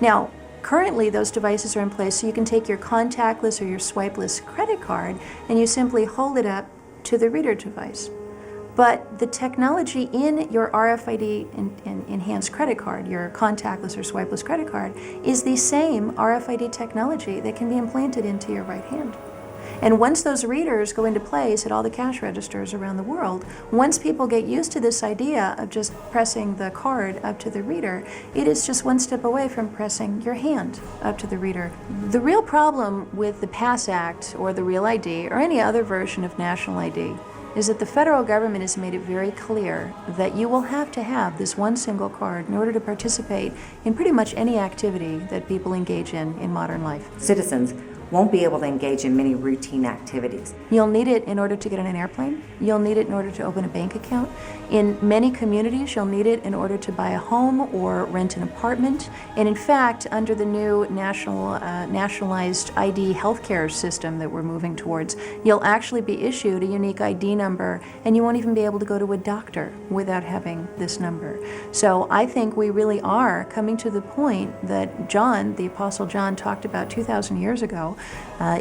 Now, currently those devices are in place so you can take your contactless or your swipeless credit card and you simply hold it up to the reader device. But the technology in your RFID enhanced credit card, your contactless or swipeless credit card, is the same RFID technology that can be implanted into your right hand. And once those readers go into place at all the cash registers around the world, once people get used to this idea of just pressing the card up to the reader, it is just one step away from pressing your hand up to the reader. The real problem with the PASS Act or the Real ID or any other version of national ID is that the federal government has made it very clear that you will have to have this one single card in order to participate in pretty much any activity that people engage in modern life. Citizens won't be able to engage in many routine activities. You'll need it in order to get on an airplane. You'll need it in order to open a bank account. In many communities, you'll need it in order to buy a home or rent an apartment. And in fact, under the new nationalized ID healthcare system that we're moving towards, you'll actually be issued a unique ID number, and you won't even be able to go to a doctor without having this number. So I think we really are coming to the point that John, the Apostle John, talked about 2,000 years ago,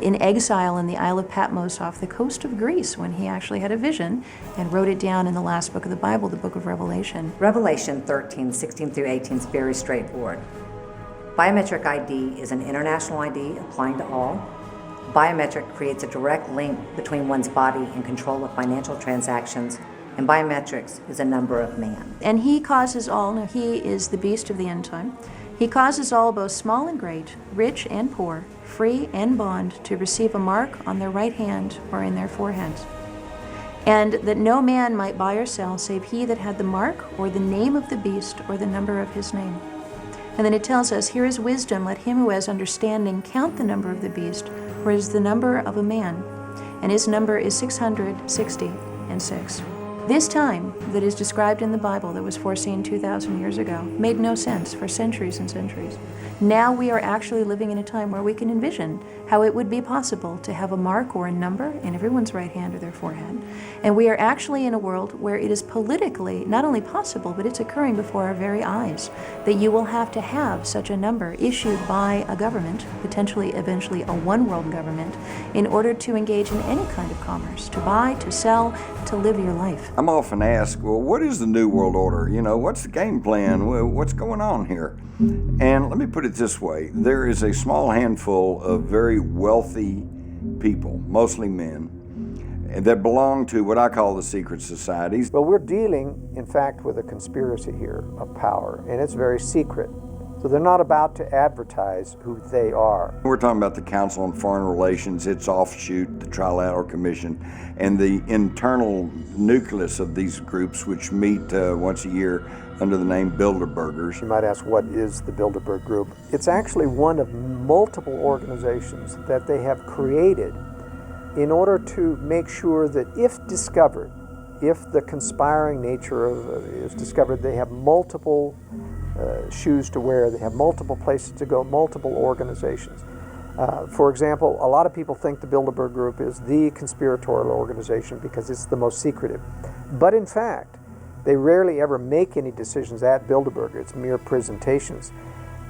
in exile in the Isle of Patmos off the coast of Greece, when he actually had a vision and wrote it down in the last book of the Bible, the book of Revelation. Revelation 13, 16 through 18 is very straightforward. Biometric ID is an international ID applying to all. Biometric creates a direct link between one's body and control of financial transactions, and biometrics is a number of man. And he causes all, now he is the beast of the end time, he causes all, both small and great, rich and poor, free and bond, to receive a mark on their right hand or in their foreheads. And that no man might buy or sell save he that had the mark or the name of the beast or the number of his name. And then it tells us, here is wisdom, let him who has understanding count the number of the beast, for it is the number of a man, and his number is 666. This time that is described in the Bible that was foreseen 2,000 years ago made no sense for centuries and centuries. Now we are actually living in a time where we can envision how it would be possible to have a mark or a number in everyone's right hand or their forehead. And we are actually in a world where it is politically not only possible, but it's occurring before our very eyes, that you will have to have such a number issued by a government, potentially eventually a one-world government, in order to engage in any kind of commerce, to buy, to sell, to live your life. I'm often asked, well, what is the New World Order? You know, what's the game plan? What's going on here? And let me put it this way. There is a small handful of very wealthy people, mostly men, that belong to what I call the secret societies. Well, we're dealing, in fact, with a conspiracy here of power, and it's very secret. So they're not about to advertise who they are. We're talking about the Council on Foreign Relations, its offshoot, the Trilateral Commission, and the internal nucleus of these groups, which meet once a year under the name Bilderbergers. You might ask, what is the Bilderberg Group? It's actually one of multiple organizations that they have created in order to make sure that if discovered, if the conspiring nature is discovered, they have multiple shoes to wear, they have multiple places to go, multiple organizations. For example, a lot of people think the Bilderberg Group is the conspiratorial organization because it's the most secretive. But in fact, they rarely ever make any decisions at Bilderberg. It's mere presentations.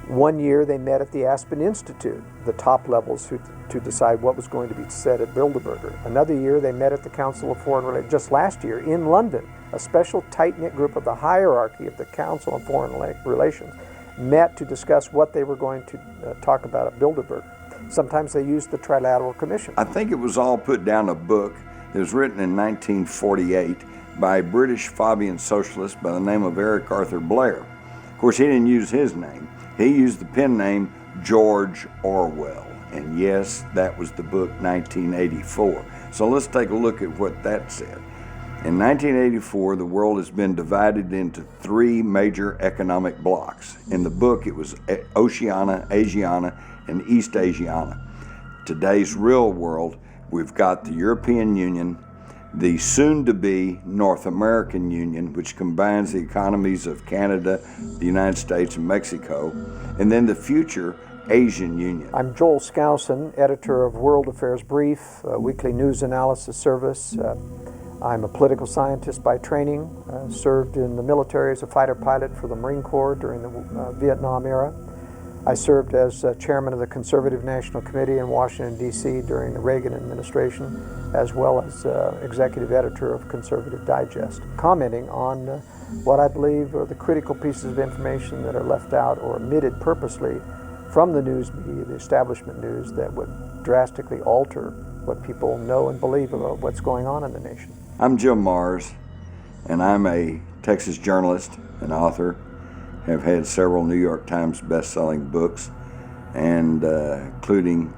One year they met at the Aspen Institute, the top levels to decide what was going to be said at Bilderberger. Another year they met at the Council of Foreign Relations. Just last year in London, a special tight-knit group of the hierarchy of the Council on Foreign Relations met to discuss what they were going to talk about at Bilderberg. Sometimes they used the Trilateral Commission. I think it was all put down a book that was written in 1948 by a British Fabian socialist by the name of Eric Arthur Blair. Of course, he didn't use his name. He used the pen name George Orwell. And yes, that was the book 1984. So let's take a look at what that said. In 1984, the world has been divided into three major economic blocks. In the book, it was Oceania, Asiana, and East Asiana. today's real world, we've got the European Union, the soon-to-be North American Union, which combines the economies of Canada, the United States, and Mexico, and then the future Asian Union. I'm Joel Skousen, editor of World Affairs Brief, a weekly news analysis service. I'm a political scientist by training, served in the military as a fighter pilot for the Marine Corps during the Vietnam era. I served as chairman of the Conservative National Committee in Washington, D.C. during the Reagan administration, as well as executive editor of Conservative Digest, commenting on what I believe are the critical pieces of information that are left out or omitted purposely from the news media, the establishment news, that would drastically alter what people know and believe about what's going on in the nation. I'm Jim Marrs, and I'm a Texas journalist and author. Have had several New York Times best-selling books, and including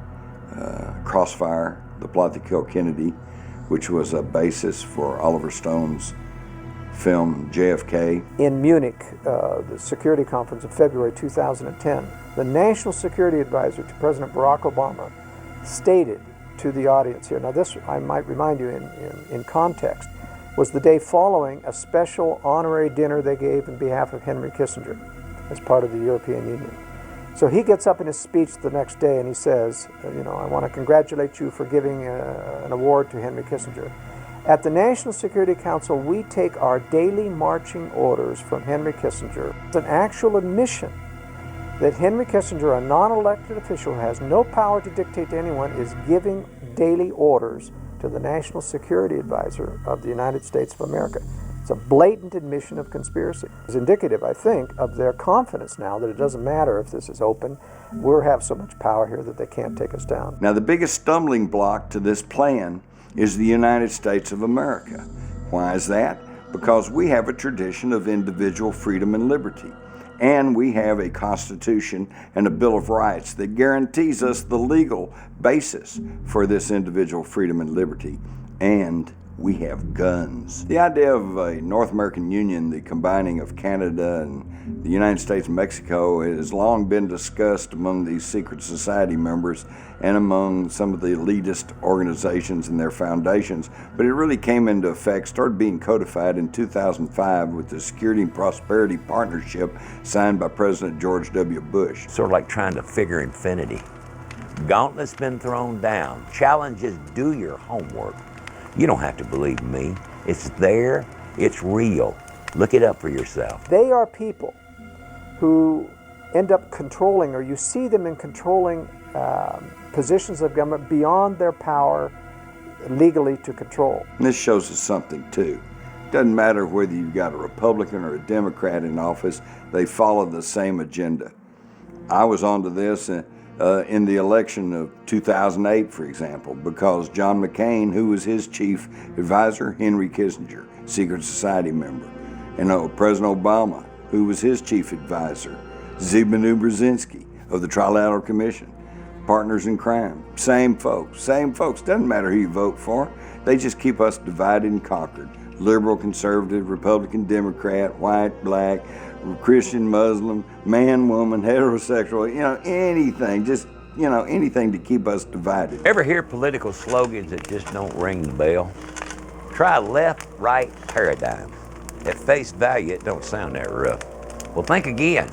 Crossfire, The Plot to Kill Kennedy, which was a basis for Oliver Stone's film JFK. In Munich, the security conference of February 2010, the National Security Advisor to President Barack Obama stated to the audience here, now this I might remind you in context, was the day following a special honorary dinner they gave in behalf of Henry Kissinger as part of the European Union. So he gets up in his speech the next day and he says, I want to congratulate you for giving an award to Henry Kissinger. At the National Security Council, we take our daily marching orders from Henry Kissinger. It's an actual admission that Henry Kissinger, a non-elected official who has no power to dictate to anyone, is giving daily orders to the National Security Advisor of the United States of America. It's a blatant admission of conspiracy. It's indicative, I think, of their confidence now that it doesn't matter if this is open. We have so much power here that they can't take us down. Now, the biggest stumbling block to this plan is the United States of America. Why is that? Because we have a tradition of individual freedom and liberty. And we have a Constitution and a Bill of Rights that guarantees us the legal basis for this individual freedom and liberty. And we have guns. The idea of a North American Union, the combining of Canada and the United States and Mexico, has long been discussed among these secret society members and among some of the elitist organizations and their foundations. But it really came into effect, started being codified in 2005 with the Security and Prosperity Partnership signed by President George W. Bush. Sort of like trying to figure infinity. Gauntlet's been thrown down. Challenge is do your homework. You don't have to believe me. It's there. It's real. Look it up for yourself. They are people who end up controlling, or you see them in controlling positions of government beyond their power legally to control. And this shows us something too. Doesn't matter whether you've got a Republican or a Democrat in office, they follow the same agenda. I was onto this in the election of 2008, for example, because John McCain, who was his chief advisor, Henry Kissinger, secret society member, and President Obama, who was his chief advisor, Zbigniew Brzezinski of the Trilateral Commission, partners in crime, same folks. Doesn't matter who you vote for, they just keep us divided and conquered. Liberal, conservative, Republican, Democrat, white, black, Christian, Muslim, man, woman, heterosexual, anything, just, anything to keep us divided. Ever hear political slogans that just don't ring the bell? Try left-right paradigm. At face value, it don't sound that rough. Well, think again.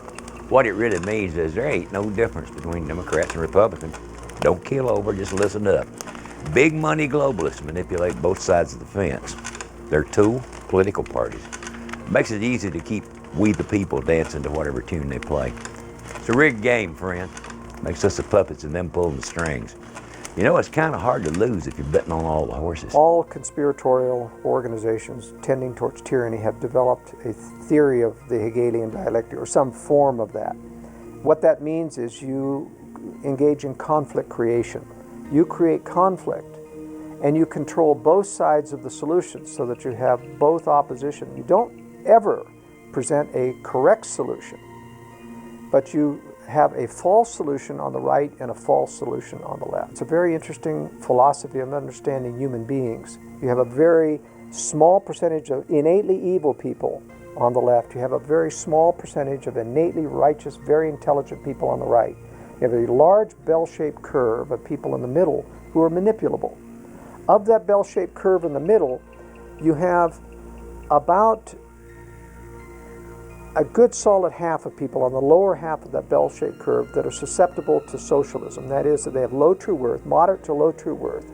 What it really means is there ain't no difference between Democrats and Republicans. Don't kill over, just listen up. Big money globalists manipulate both sides of the fence. They're two political parties. Makes it easy to keep we the people dancing to whatever tune they play. It's a rigged game, friend. Makes us the puppets and them pulling the strings. It's kind of hard to lose if you're betting on all the horses. All conspiratorial organizations tending towards tyranny have developed a theory of the Hegelian dialectic, or some form of that. What that means is you engage in conflict creation. You create conflict, and you control both sides of the solution so that you have both opposition. You don't ever present a correct solution, but you have a false solution on the right and a false solution on the left. It's a very interesting philosophy of understanding human beings. You have a very small percentage of innately evil people on the left. You have a very small percentage of innately righteous, very intelligent people on the right. You have a large bell-shaped curve of people in the middle who are manipulable. Of that bell-shaped curve in the middle, you have about a good solid half of people on the lower half of that bell-shaped curve that are susceptible to socialism. That is, that they have low true worth, moderate to low true worth.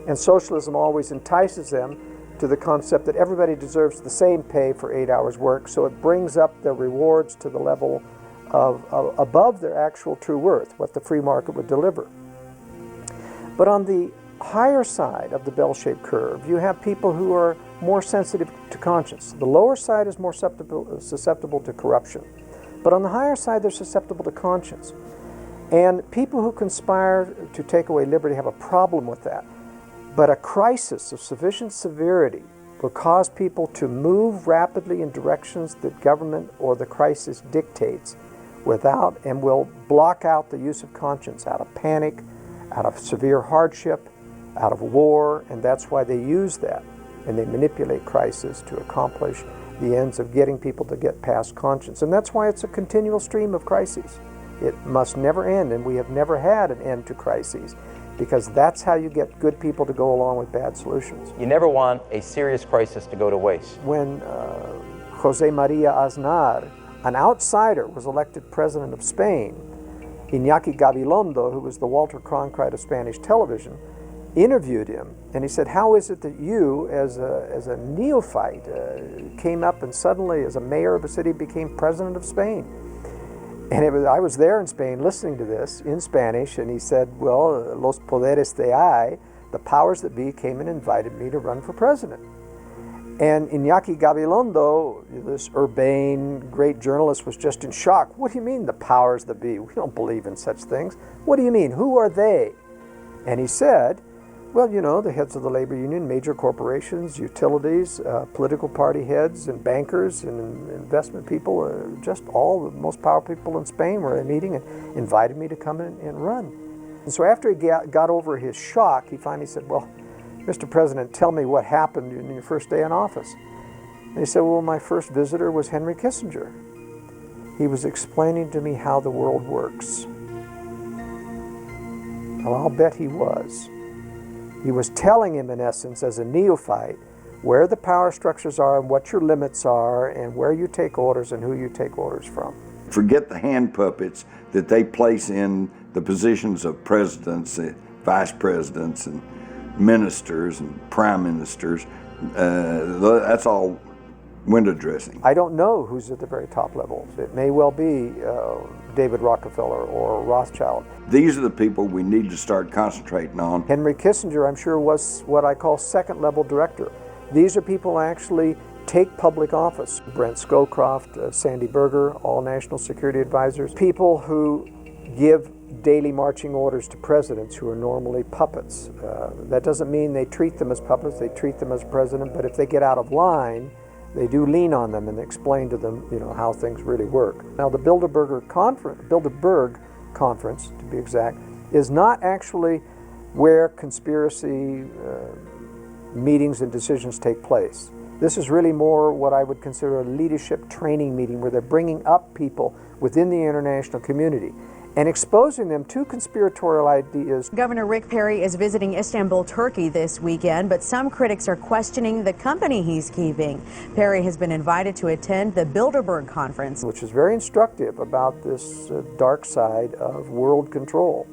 And socialism always entices them to the concept that everybody deserves the same pay for 8 hours work, so it brings up their rewards to the level of above their actual true worth, what the free market would deliver. But on the higher side of the bell-shaped curve, you have people who are more sensitive to conscience. The lower side is more susceptible to corruption. But on the higher side, they're susceptible to conscience. And people who conspire to take away liberty have a problem with that. But a crisis of sufficient severity will cause people to move rapidly in directions that government or the crisis dictates without, and will block out the use of conscience out of panic, out of severe hardship, out of war, and that's why they use that. And they manipulate crisis to accomplish the ends of getting people to get past conscience. And that's why it's a continual stream of crises. It must never end, and we have never had an end to crises, because that's how you get good people to go along with bad solutions. You never want a serious crisis to go to waste. When Jose Maria Aznar, an outsider, was elected president of Spain, Iñaki Gabilondo, who was the Walter Cronkite of Spanish television, interviewed him, and he said, how is it that you, as a neophyte, came up and suddenly, as a mayor of a city, became president of Spain? And I was there in Spain listening to this in Spanish, and he said, well, los poderes de ahí, the powers that be, came and invited me to run for president. And Iñaki Gabilondo, this urbane, great journalist, was just in shock. What do you mean, the powers that be? We don't believe in such things. What do you mean? Who are they? And he said, well, you know, the heads of the labor union, major corporations, utilities, political party heads, and bankers, and investment people, just all the most powerful people in Spain were at a meeting and invited me to come in and run. And so after he got over his shock, he finally said, well, Mr. President, tell me what happened in your first day in office. And he said, well, my first visitor was Henry Kissinger. He was explaining to me how the world works. Well, I'll bet he was. He was telling him, in essence, as a neophyte, where the power structures are and what your limits are and where you take orders and who you take orders from. Forget the hand puppets that they place in the positions of presidents, vice presidents, and ministers and prime ministers. That's all window dressing. I don't know who's at the very top level. It may well be David Rockefeller or Rothschild. These are the people we need to start concentrating on. Henry Kissinger, I'm sure, was what I call second level director. These are people who actually take public office. Brent Scowcroft, Sandy Berger, all national security advisors. People who give daily marching orders to presidents who are normally puppets. That doesn't mean they treat them as puppets, they treat them as president, but if they get out of line, they do lean on them and explain to them, you know, how things really work. Now, the Bilderberg Conference, to be exact, is not actually where conspiracy meetings and decisions take place. This is really more what I would consider a leadership training meeting, where they're bringing up people within the international community and exposing them to conspiratorial ideas. Governor Rick Perry is visiting Istanbul, Turkey this weekend, but some critics are questioning the company he's keeping. Perry has been invited to attend the Bilderberg Conference, which is very instructive about this dark side of world control.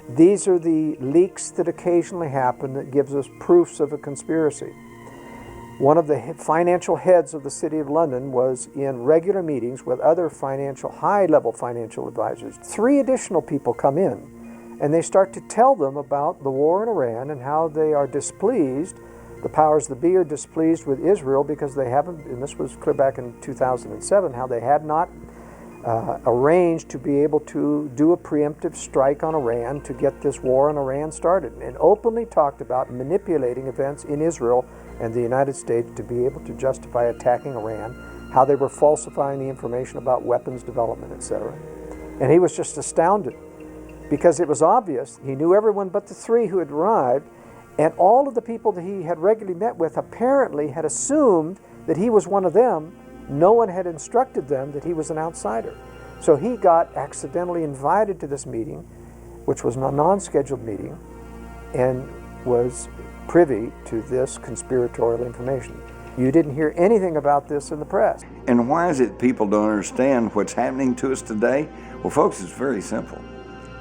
These are the leaks that occasionally happen that gives us proofs of a conspiracy. One of the financial heads of the City of London was in regular meetings with other high-level financial advisors. 3 additional people come in, and they start to tell them about the war in Iran and how they are displeased. The powers that be are displeased with Israel because they haven't, and this was clear back in 2007, how they had not arranged to be able to do a preemptive strike on Iran to get this war in Iran started, and openly talked about manipulating events in Israel and the United States to be able to justify attacking Iran, how they were falsifying the information about weapons development, etc. And he was just astounded because it was obvious. He knew everyone but the 3 who had arrived, and all of the people that he had regularly met with apparently had assumed that he was one of them. No one had instructed them that he was an outsider. So he got accidentally invited to this meeting, which was a non-scheduled meeting, and was privy to this conspiratorial information. You didn't hear anything about this in the press. And why is it people don't understand what's happening to us today? Well, folks, it's very simple.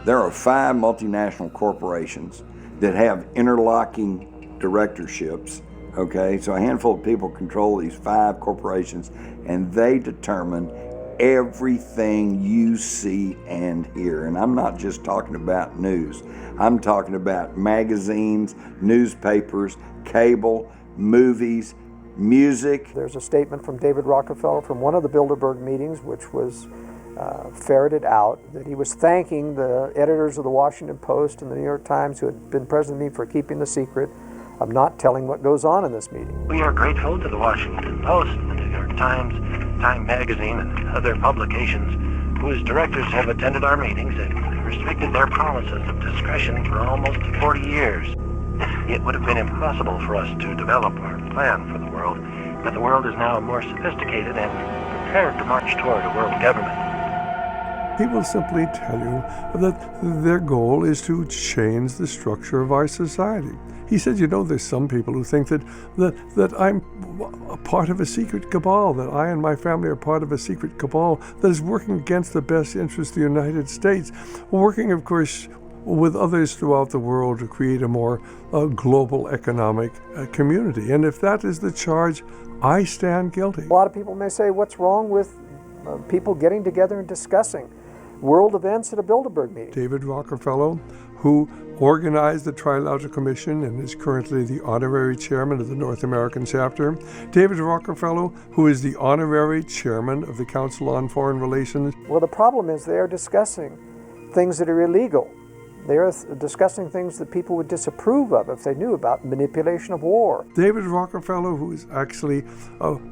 There are 5 multinational corporations that have interlocking directorships, okay? So a handful of people control these 5 corporations, and they determine everything you see and hear. And I'm not just talking about news. I'm talking about magazines, newspapers, cable, movies, music. There's a statement from David Rockefeller from one of the Bilderberg meetings, which was ferreted out, that he was thanking the editors of the Washington Post and the New York Times who had been present with me for keeping the secret of not telling what goes on in this meeting. We are grateful to the Washington Post, the New York Times, Time Magazine, and other publications whose directors have attended our meetings and restricted their promises of discretion for almost 40 years. It would have been impossible for us to develop our plan for the world, but the world is now more sophisticated and prepared to march toward a world government. He will simply tell you that their goal is to change the structure of our society. He said, you know, there's some people who think that I'm a part of a secret cabal, that I and my family are part of a secret cabal that is working against the best interests of the United States, working, of course, with others throughout the world to create a more global economic community. And if that is the charge, I stand guilty. A lot of people may say, what's wrong with people getting together and discussing world events at a Bilderberg meeting? David Rockefeller, who organized the Trilateral Commission and is currently the honorary chairman of the North American chapter. David Rockefeller, who is the honorary chairman of the Council on Foreign Relations. Well, the problem is they are discussing things that are illegal. They are discussing things that people would disapprove of if they knew about manipulation of war. David Rockefeller, who is actually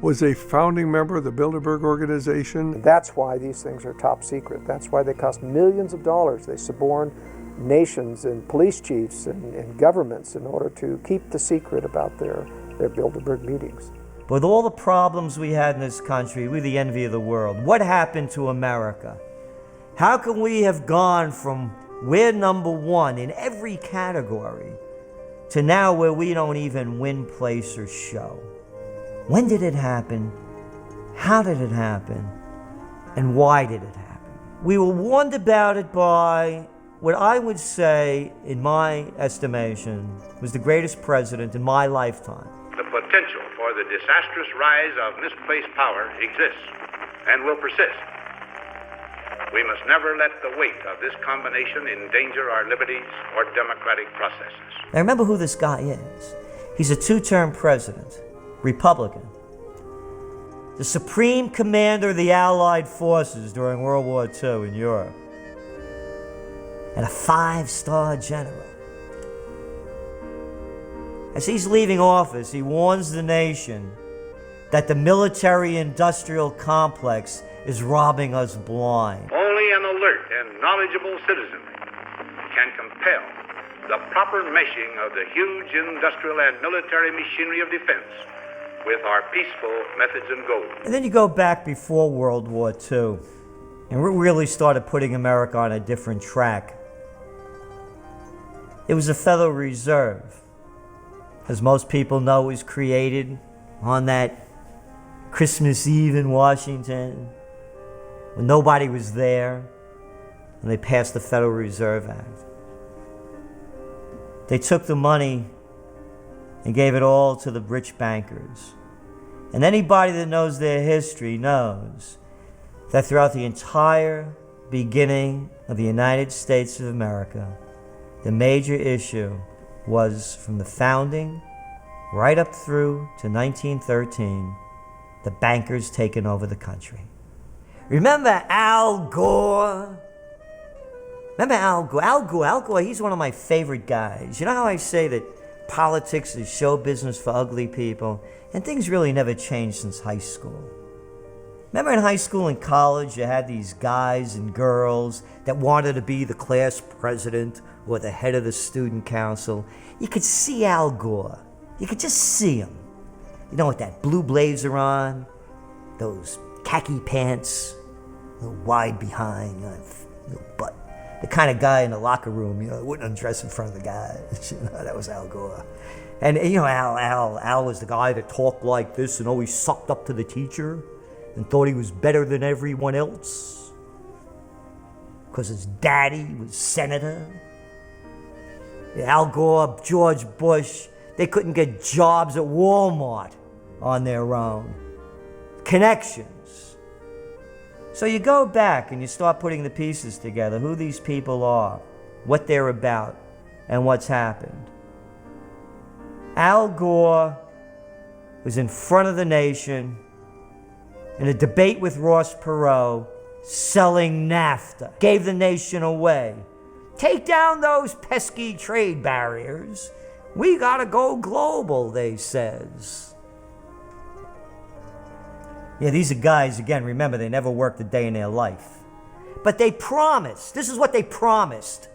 was a founding member of the Bilderberg Organization. That's why these things are top secret. That's why they cost millions of dollars. They suborn nations and police chiefs and governments in order to keep the secret about their Bilderberg meetings. With all the problems we had in this country, we're the envy of the world. What happened to America? How can we have gone from we're number 1 in every category to now where we don't even win, place, or show? When did it happen? How did it happen? And why did it happen? We were warned about it by what I would say, in my estimation, was the greatest president in my lifetime. The potential for the disastrous rise of misplaced power exists and will persist. We must never let the weight of this combination endanger our liberties or democratic processes. Now remember who this guy is. He's a 2-term president, Republican. The supreme commander of the Allied forces during World War II in Europe. And a 5-star general. As he's leaving office, he warns the nation that the military-industrial complex is robbing us blind. Only an alert and knowledgeable citizen can compel the proper meshing of the huge industrial and military machinery of defense with our peaceful methods and goals. And then you go back before World War II, and we really started putting America on a different track. It was the Federal Reserve. As most people know, it was created on that Christmas Eve in Washington, when nobody was there, and they passed the Federal Reserve Act. They took the money and gave it all to the rich bankers. And anybody that knows their history knows that throughout the entire beginning of the United States of America, the major issue was from the founding right up through to 1913, the bankers taking over the country. Remember Al Gore? Remember Al Gore? Al Gore, he's one of my favorite guys. You know how I say that politics is show business for ugly people? And things really never changed since high school. Remember in high school and college, you had these guys and girls that wanted to be the class president or the head of the student council. You could see Al Gore. You could just see him. You know, with that blue blazer on, those khaki pants, a little wide behind, little butt. The kind of guy in the locker room, wouldn't undress in front of the guys. That was Al Gore. And Al was the guy that talked like this and always sucked up to the teacher and thought he was better than everyone else because his daddy was senator. Al Gore, George Bush, they couldn't get jobs at Walmart on their own. Connections. So you go back and you start putting the pieces together, who these people are, what they're about, and what's happened. Al Gore was in front of the nation in a debate with Ross Perot, selling NAFTA, gave the nation away. Take down those pesky trade barriers. We gotta go global, they says. Yeah, these are guys, again, remember, they never worked a day in their life. But they promised, this is what they promised.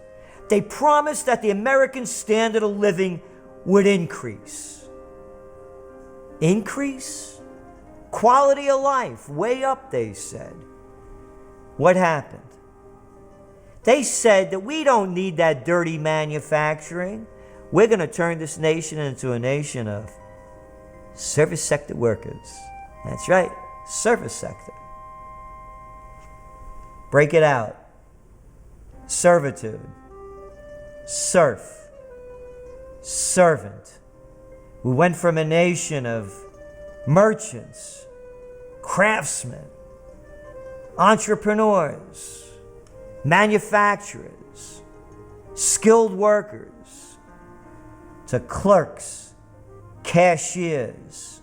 They promised that the American standard of living would increase. Increase? Quality of life, way up, they said. What happened? They said that we don't need that dirty manufacturing. We're going to turn this nation into a nation of service sector workers. That's right, service sector. Break it out. Servitude. Serf. Servant. We went from a nation of merchants, craftsmen, entrepreneurs, manufacturers, skilled workers, to clerks, cashiers.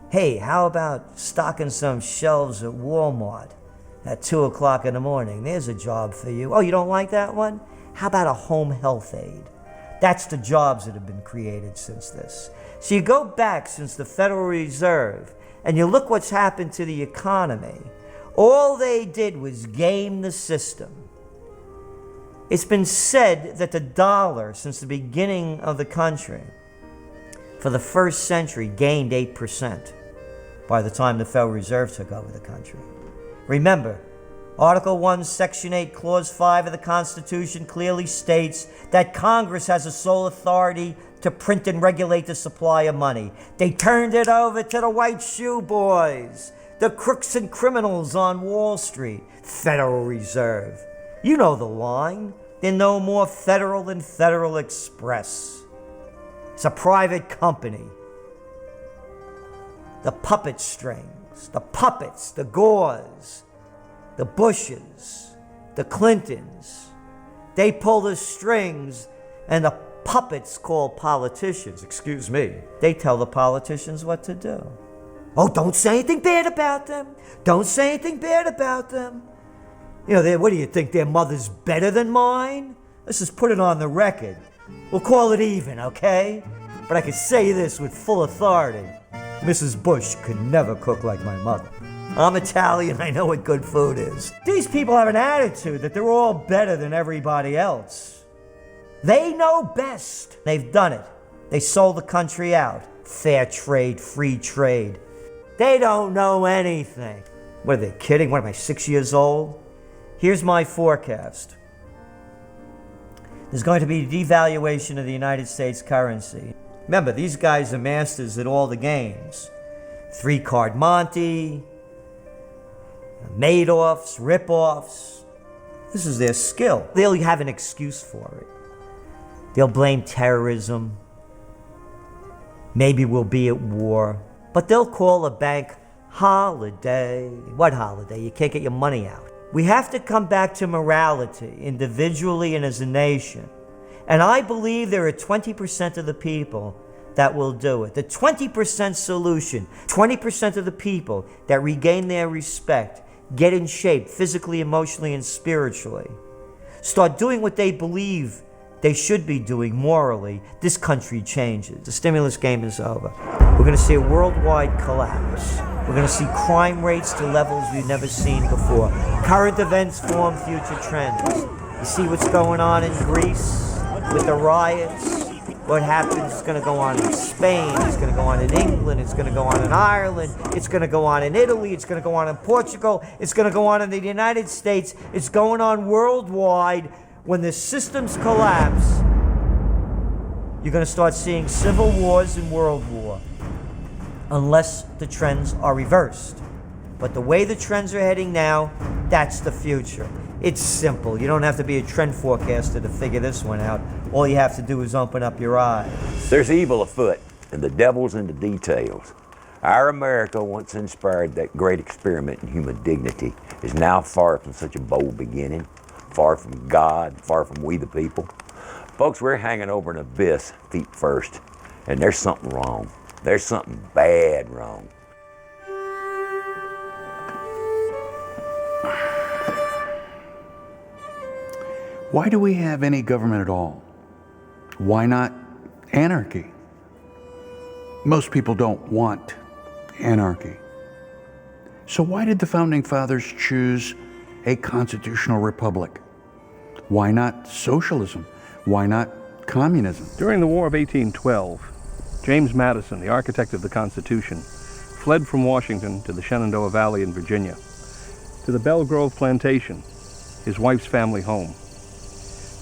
Hey, how about stocking some shelves at Walmart at 2 o'clock in the morning? There's a job for you. Oh, you don't like that one? How about a home health aide? That's the jobs that have been created since this. So you go back since the Federal Reserve and you look what's happened to the economy. All they did was game the system. It's been said that the dollar, since the beginning of the country, for the first century, gained 8% by the time the Federal Reserve took over the country. Remember, Article 1, Section 8, Clause 5 of the Constitution clearly states that Congress has the sole authority to print and regulate the supply of money. They turned it over to the white shoe boys, the crooks and criminals on Wall Street. Federal Reserve. You know the line. They're no more federal than Federal Express. It's a private company. The puppet strings, the puppets, the Gores, the Bushes, the Clintons. They pull the strings and the puppets call politicians. Excuse me. They tell the politicians what to do. Oh, don't say anything bad about them. Don't say anything bad about them. What do you think, their mother's better than mine? Let's just put it on the record. We'll call it even, okay? But I can say this with full authority. Mrs. Bush could never cook like my mother. I'm Italian, I know what good food is. These people have an attitude that they're all better than everybody else. They know best. They've done it. They sold the country out. Fair trade, free trade. They don't know anything. What are they kidding? What am I, 6 years old? Here's my forecast. There's going to be a devaluation of the United States currency. Remember, these guys are masters at all the games. 3-card Monte, Madoffs, rip-offs. This is their skill. They'll have an excuse for it. They'll blame terrorism. Maybe we'll be at war. But they'll call a bank holiday. What holiday? You can't get your money out. We have to come back to morality, individually and as a nation. And I believe there are 20% of the people that will do it. The 20% solution, 20% of the people that regain their respect, get in shape physically, emotionally, and spiritually, start doing what they believe they should be doing morally, this country changes. The stimulus game is over. We're going to see a worldwide collapse. We're going to see crime rates to levels we've never seen before. Current events form future trends. You see what's going on in Greece with the riots? what happens is going to go on in Spain, it's going to go on in England, it's going to go on in Ireland, it's going to go on in Italy, it's going to go on in Portugal, it's going to go on in the United States, it's going on worldwide. When the systems collapse, you're going to start seeing civil wars and world war, unless the trends are reversed. But the way the trends are heading now, that's the future. It's simple. You don't have to be a trend forecaster to figure this one out. All you have to do is open up your eyes. There's evil afoot, and the devil's in the details. Our America, once inspired that great experiment in human dignity, is now far from such a bold beginning, far from God, far from we the people. Folks, we're hanging over an abyss feet first, and there's something wrong. There's something bad wrong. Why do we have any government at all? Why not anarchy? Most people don't want anarchy. So why did the Founding Fathers choose a constitutional republic? Why not socialism? Why not communism? During the War of 1812, James Madison, the architect of the Constitution, fled from Washington to the Shenandoah Valley in Virginia, to the Belle Grove Plantation, his wife's family home.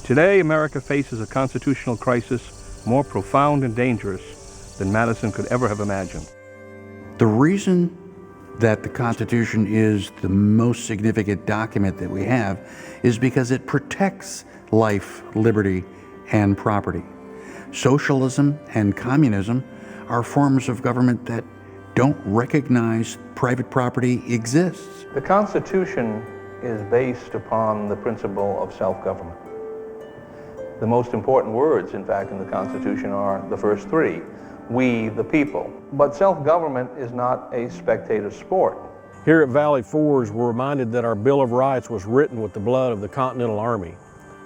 Today, America faces a constitutional crisis more profound and dangerous than Madison could ever have imagined. The reason that the Constitution is the most significant document that we have is because it protects life, liberty, and property. Socialism and communism are forms of government that don't recognize private property exists. The Constitution is based upon the principle of self-government. The most important words, in fact, in the Constitution are the first three: we the people. But self-government is not a spectator sport. Here at Valley Forge, we're reminded that our Bill of Rights was written with the blood of the Continental Army.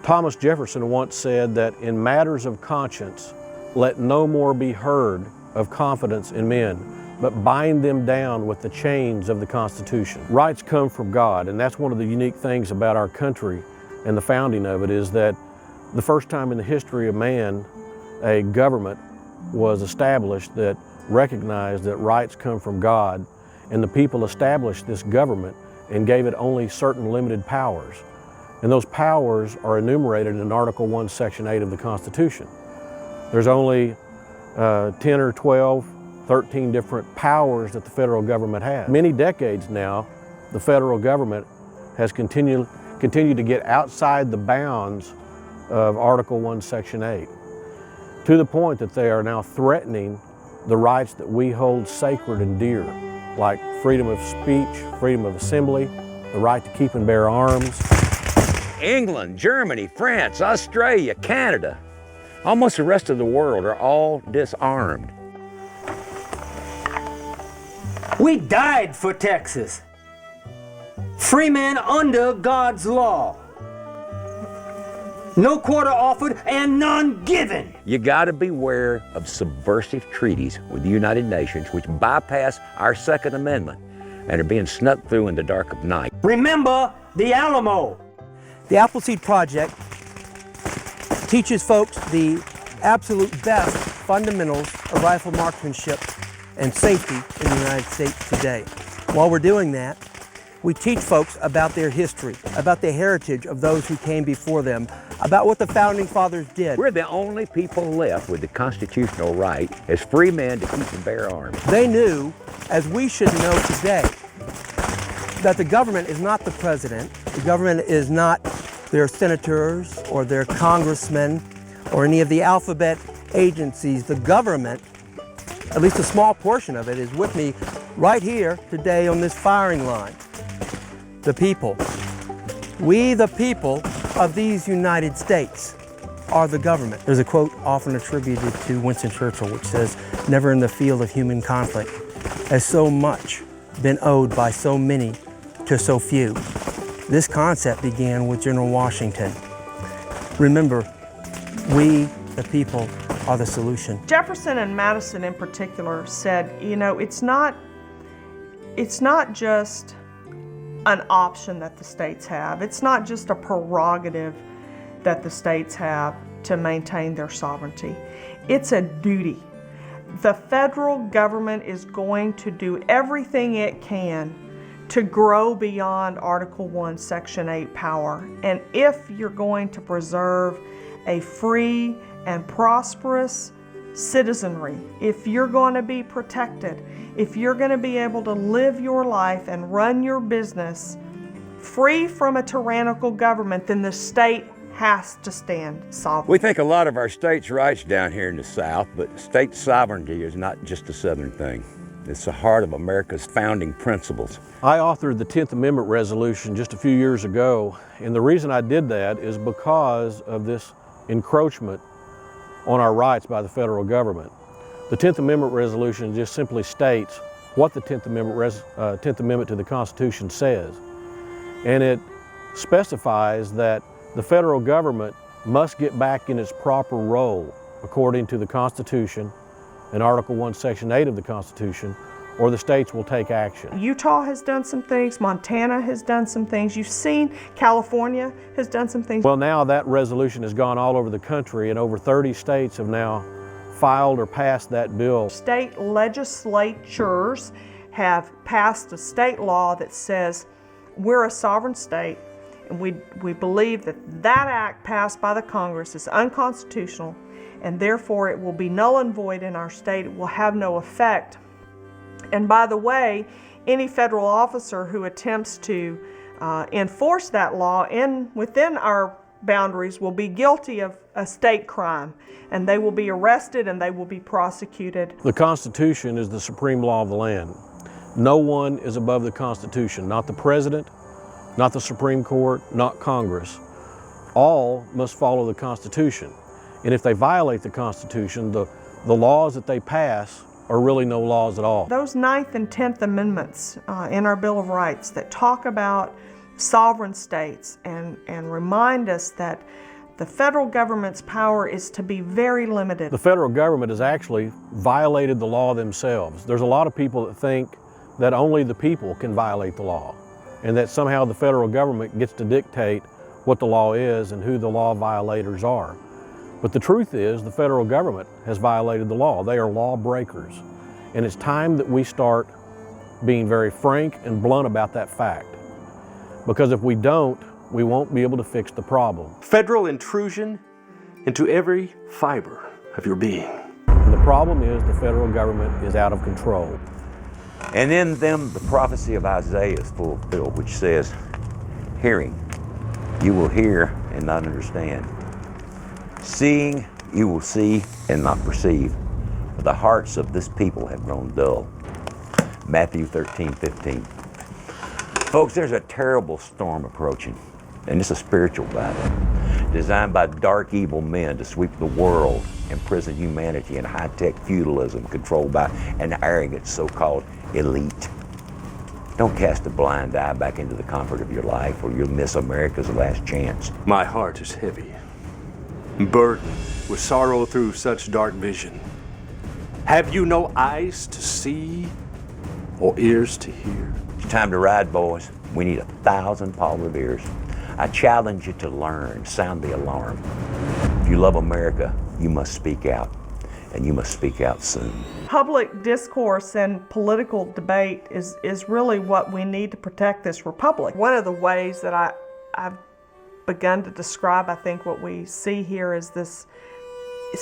Thomas Jefferson once said that in matters of conscience, let no more be heard of confidence in men, but bind them down with the chains of the Constitution. Rights come from God, and that's one of the unique things about our country and the founding of it, is that the first time in the history of man, a government was established that recognized that rights come from God, and the people established this government and gave it only certain limited powers. And those powers are enumerated in Article 1, Section 8 of the Constitution. There's only 10 or 12, 13 different powers that the federal government has. Many decades now, the federal government has continued to get outside the bounds of Article 1, Section 8, to the point that they are now threatening the rights that we hold sacred and dear, like freedom of speech, freedom of assembly, the right to keep and bear arms. England, Germany, France, Australia, Canada, almost the rest of the world are all disarmed. We died for Texas. Free men under God's law. No quarter offered and none given. You gotta beware of subversive treaties with the United Nations which bypass our Second Amendment and are being snuck through in the dark of night. Remember the Alamo. The Appleseed Project teaches folks the absolute best fundamentals of rifle marksmanship and safety in the United States today. While we're doing that, we teach folks about their history, about the heritage of those who came before them, about what the Founding Fathers did. We're the only people left with the constitutional right as free men to keep and bear arms. They knew, as we should know today, that the government is not the president, the government is not their senators or their congressmen or any of the alphabet agencies. The government, at least a small portion of it, is with me right here today on this firing line. The people. We, the people of these United States, are the government. There's a quote often attributed to Winston Churchill which says, "Never in the field of human conflict has so much been owed by so many to so few." This concept began with General Washington. Remember, we, the people, are the solution. Jefferson and Madison in particular said, you know, it's not just an option that the states have. It's not just a prerogative that the states have. to maintain their sovereignty. It's a duty. The federal government is going to do everything it can to grow beyond Article 1, Section 8 power. And if you're going to preserve a free and prosperous citizenry, if you're going to be protected, if you're going to be able to live your life and run your business free from a tyrannical government, then the state has to stand sovereign. We think a lot of our states' rights down here in the South, but state sovereignty is not just a Southern thing. It's the heart of America's founding principles. I authored the 10th Amendment resolution just a few years ago, and the reason I did that is because of this encroachment on our rights by the federal government. The 10th Amendment resolution just simply states what the 10th Amendment to the Constitution says, and it specifies that the federal government must get back in its proper role according to the Constitution and Article 1, Section 8 of the Constitution, or the states will take action. Utah has done some things, Montana has done some things, you've seen California has done some things. Well, now that resolution has gone all over the country, and over 30 states have now filed or passed that bill. State legislatures have passed a state law that says we're a sovereign state, and we believe that that act passed by the Congress is unconstitutional, and therefore it will be null and void in our state. It will have no effect. And by the way, any federal officer who attempts to enforce that law within our boundaries will be guilty of a state crime, and they will be arrested and they will be prosecuted. The Constitution is the supreme law of the land. No one is above the Constitution, not the President, not the Supreme Court, not Congress. All must follow the Constitution. And if they violate the Constitution, the laws that they pass are really no laws at all. Those 9th and 10th Amendments in our Bill of Rights that talk about sovereign states and remind us that the federal government's power is to be very limited. The federal government has actually violated the law themselves. There's a lot of people that think that only the people can violate the law, and that somehow the federal government gets to dictate what the law is and who the law violators are. But the truth is, the federal government has violated the law. They are law breakers. And it's time that we start being very frank and blunt about that fact. Because if we don't, we won't be able to fix the problem. Federal intrusion into every fiber of your being. And the problem is the federal government is out of control. And in them the prophecy of Isaiah is fulfilled, which says, hearing, you will hear and not understand. Seeing, you will see and not perceive. For the hearts of this people have grown dull. Matthew 13:15. Folks, there's a terrible storm approaching, and it's a spiritual battle designed by dark, evil men to sweep the world, imprison humanity in high-tech feudalism controlled by an arrogant so-called elite. Don't cast a blind eye back into the comfort of your life, or you'll miss America's last chance. My heart is heavy, burdened with sorrow through such dark vision. Have you no eyes to see or ears to hear? It's time to ride, boys. We need 1,000 Paul Reveres. I challenge you to learn, sound the alarm. If you love America, you must speak out, and you must speak out soon. Public discourse and political debate is really what we need to protect this republic. One of the ways that I've begun to describe, I think, what we see here is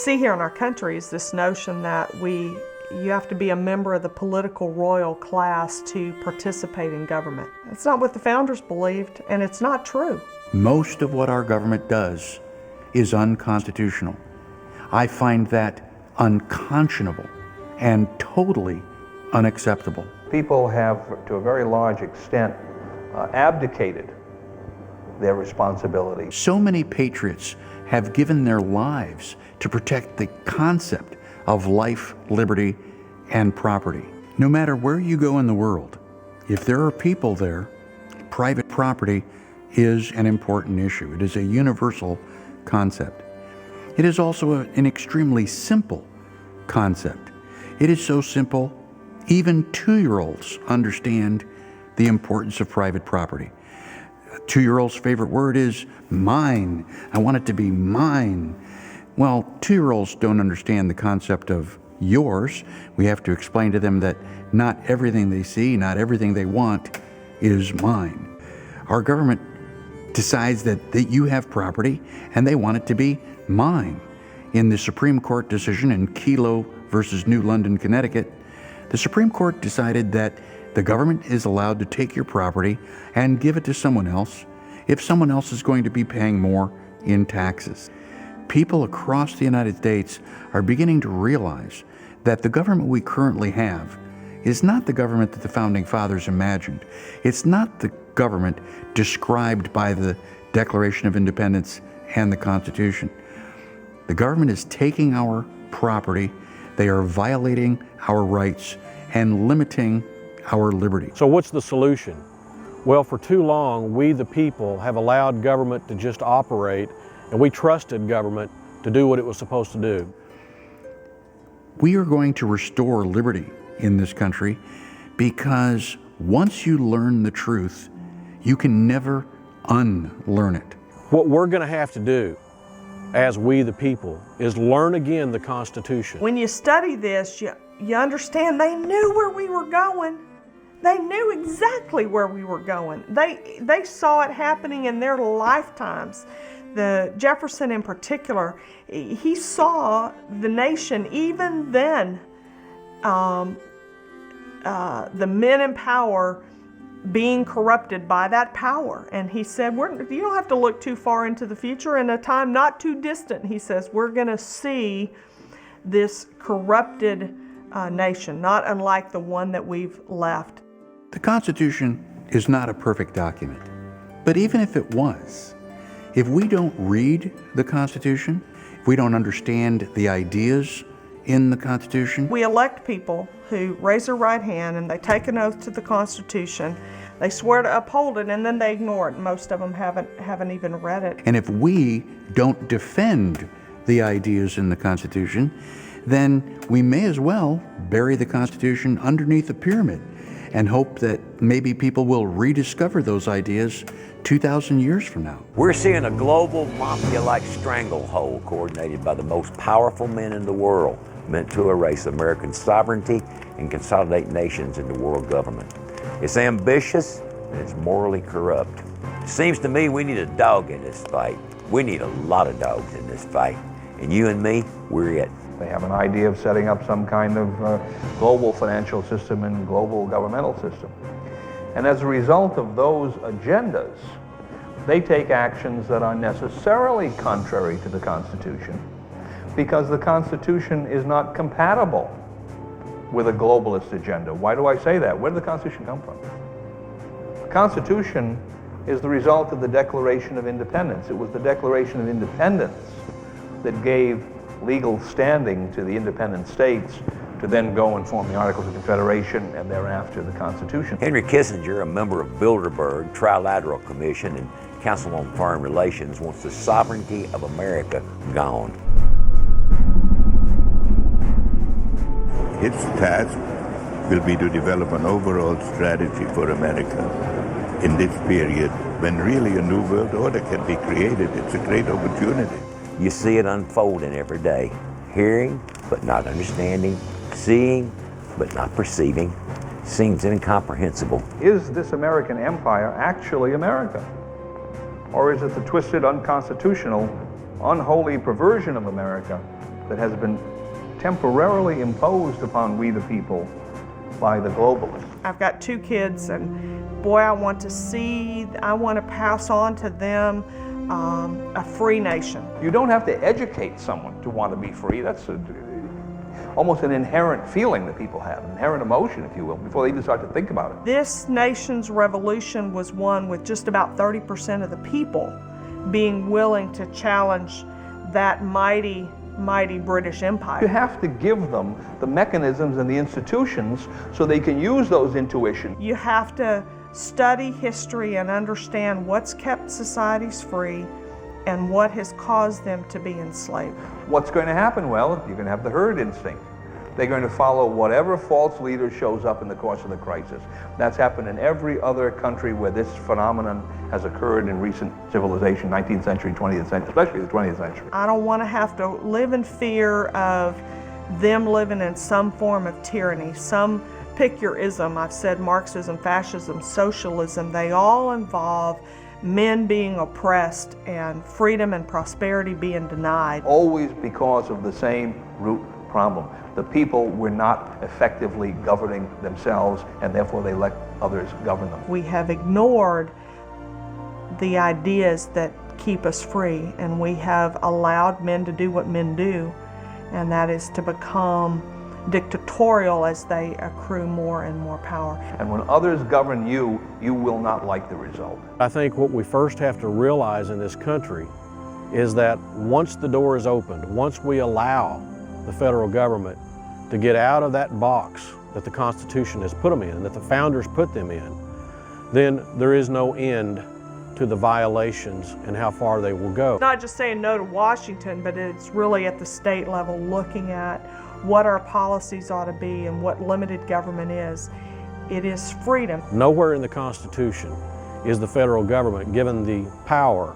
in our country is this notion that you have to be a member of the political royal class to participate in government. It's not what the founders believed, and it's not true. Most of what our government does is unconstitutional. I find that unconscionable and totally unacceptable. People have, to a very large extent, abdicated their responsibility. So many patriots have given their lives to protect the concept of life, liberty, and property. No matter where you go in the world, if there are people there, private property is an important issue. It is a universal concept. It is also an extremely simple concept. It is so simple, even 2-year-olds understand the importance of private property. A 2-year-old's favorite word is mine. I want it to be mine. Well, 2-year-olds don't understand the concept of yours. We have to explain to them that not everything they see, not everything they want is mine. Our government decides that you have property and they want it to be mine. In the Supreme Court decision in Kelo versus New London, Connecticut, the Supreme Court decided that the government is allowed to take your property and give it to someone else if someone else is going to be paying more in taxes. People across the United States are beginning to realize that the government we currently have is not the government that the Founding Fathers imagined. It's not the government described by the Declaration of Independence and the Constitution. The government is taking our property, they are violating our rights and limiting our liberty. So what's the solution? Well, for too long, we the people have allowed government to just operate, and we trusted government to do what it was supposed to do. We are going to restore liberty in this country because once you learn the truth, you can never unlearn it. What we're going to have to do as we the people is learn again the Constitution. When you study this, you understand they knew where we were going. They knew exactly where we were going. They saw it happening in their lifetimes. The Jefferson in particular, he saw the nation even then, the men in power being corrupted by that power. And he said, you don't have to look too far into the future. In a time not too distant, he says, we're going to see this corrupted nation, not unlike the one that we've left. The Constitution is not a perfect document, but even if it was, if we don't read the Constitution, if we don't understand the ideas in the Constitution. We elect people who raise their right hand and they take an oath to the Constitution. They swear to uphold it and then they ignore it. Most of them haven't even read it. And if we don't defend the ideas in the Constitution, then we may as well bury the Constitution underneath a pyramid and hope that maybe people will rediscover those ideas 2,000 years from now. We're seeing a global mafia-like stranglehold coordinated by the most powerful men in the world, meant to erase American sovereignty and consolidate nations into world government. It's ambitious and it's morally corrupt. It seems to me we need a dog in this fight. We need a lot of dogs in this fight. And you and me, we're it. They have an idea of setting up some kind of global financial system and global governmental system. And as a result of those agendas, they take actions that are necessarily contrary to the Constitution, because the Constitution is not compatible with a globalist agenda. Why do I say that? Where did the Constitution come from? The Constitution is the result of the Declaration of Independence. It was the Declaration of Independence that gave legal standing to the independent states to then go and form the Articles of Confederation and thereafter the Constitution. Henry Kissinger, a member of Bilderberg Trilateral Commission and Council on Foreign Relations, wants the sovereignty of America gone. Its task will be to develop an overall strategy for America in this period when really a new world order can be created. It's a great opportunity. You see it unfolding every day. Hearing, but not understanding. Seeing, but not perceiving. Seems incomprehensible. Is this American empire actually America? Or is it the twisted, unconstitutional, unholy perversion of America that has been temporarily imposed upon we the people by the globalists? I've got 2 kids and boy, I want to pass on to them a free nation. You don't have to educate someone to want to be free. That's almost an inherent feeling that people have, an inherent emotion, if you will, before they even start to think about it. This nation's revolution was won with just about 30% of the people being willing to challenge that mighty British Empire. You have to give them the mechanisms and the institutions so they can use those intuitions. You have to study history and understand what's kept societies free and what has caused them to be enslaved. What's going to happen? Well, you're going to have the herd instinct. They're going to follow whatever false leader shows up in the course of the crisis. That's happened in every other country where this phenomenon has occurred in recent civilization, 19th century, 20th century, especially the 20th century. I don't want to have to live in fear of them living in some form of tyranny, some pick your ism. I've said Marxism, fascism, socialism, they all involve men being oppressed and freedom and prosperity being denied. Always because of the same root problem. The people were not effectively governing themselves, and therefore they let others govern them. We have ignored the ideas that keep us free, and we have allowed men to do what men do, and that is to become dictatorial as they accrue more and more power. And when others govern you, you will not like the result. I think what we first have to realize in this country is that once the door is opened, once we allow the federal government to get out of that box that the Constitution has put them in, that the founders put them in, then there is no end to the violations and how far they will go. Not just saying no to Washington, but it's really at the state level looking at what our policies ought to be and what limited government is. It is freedom. Nowhere in the Constitution is the federal government given the power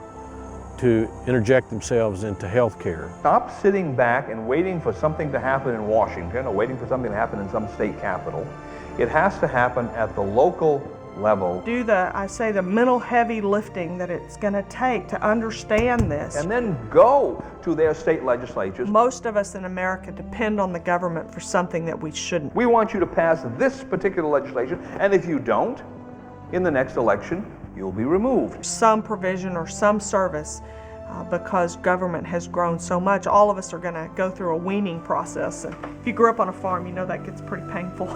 to interject themselves into health care. Stop sitting back and waiting for something to happen in Washington or waiting for something to happen in some state capital. It has to happen at the local level. Do the mental heavy lifting that it's going to take to understand this. And then go to their state legislatures. Most of us in America depend on the government for something that we shouldn't. We want you to pass this particular legislation, and if you don't, in the next election, you'll be removed. Some provision or some service, because government has grown so much, all of us are going to go through a weaning process. And if you grew up on a farm, you know that gets pretty painful.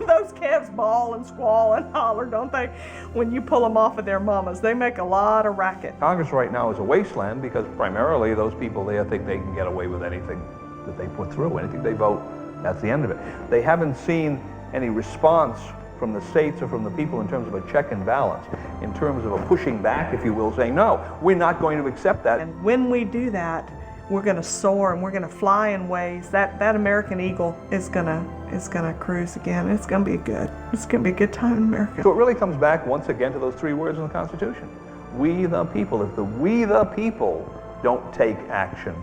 Those calves bawl and squall and holler, don't they? When you pull them off of their mamas, they make a lot of racket. Congress right now is a wasteland because primarily those people there think they can get away with anything that they put through. Anything they vote, that's the end of it. They haven't seen any response from the states or from the people in terms of a check and balance, in terms of a pushing back, if you will, saying, no, we're not going to accept that. And when we do that, we're going to soar and we're going to fly in ways that American eagle is going to cruise again. It's going to be it's going to be a good time in America. So it really comes back once again to those three words in the Constitution. We the people. If the we the people don't take action,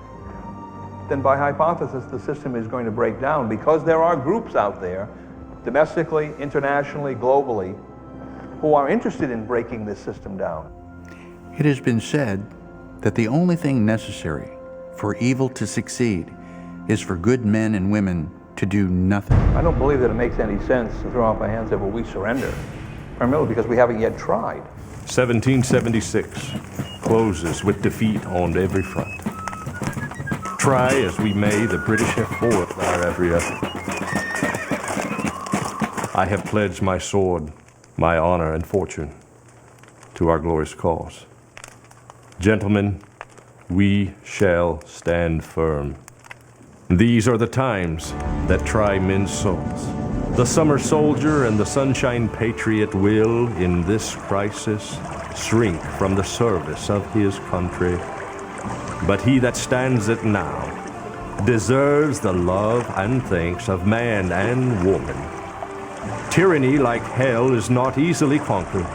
then by hypothesis the system is going to break down, because there are groups out there, domestically, internationally, globally, who are interested in breaking this system down. It has been said that the only thing necessary for evil to succeed is for good men and women to do nothing. I don't believe that it makes any sense to throw up our hands and say, well, we surrender, primarily because we haven't yet tried. 1776 closes with defeat on every front. Try as we may, the British have foiled our every effort. I have pledged my sword, my honor and fortune to our glorious cause. Gentlemen, we shall stand firm. These are the times that try men's souls. The summer soldier and the sunshine patriot will, in this crisis, shrink from the service of his country. But he that stands it now deserves the love and thanks of man and woman. Tyranny, like hell, is not easily conquered,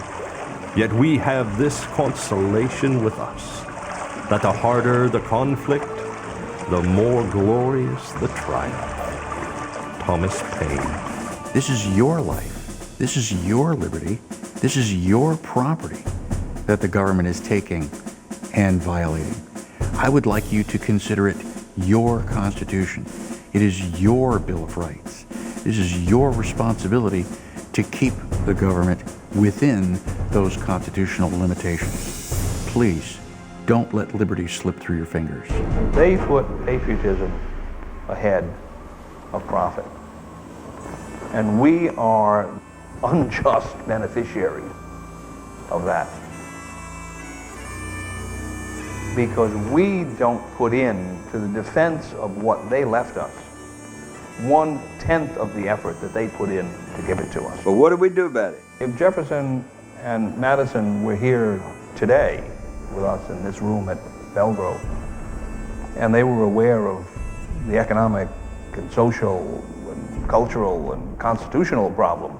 yet we have this consolation with us, that the harder the conflict, the more glorious the triumph. Thomas Paine. This is your life. This is your liberty. This is your property that the government is taking and violating. I would like you to consider it your Constitution. It is your Bill of Rights. This is your responsibility to keep the government within those constitutional limitations. Please, don't let liberty slip through your fingers. They put patriotism ahead of profit. And we are unjust beneficiaries of that. Because we don't put in to the defense of what they left us 1/10 of the effort that they put in to give it to us. But what do we do about it? If Jefferson and Madison were here today with us in this room at Belgrove, and they were aware of the economic and social and cultural and constitutional problems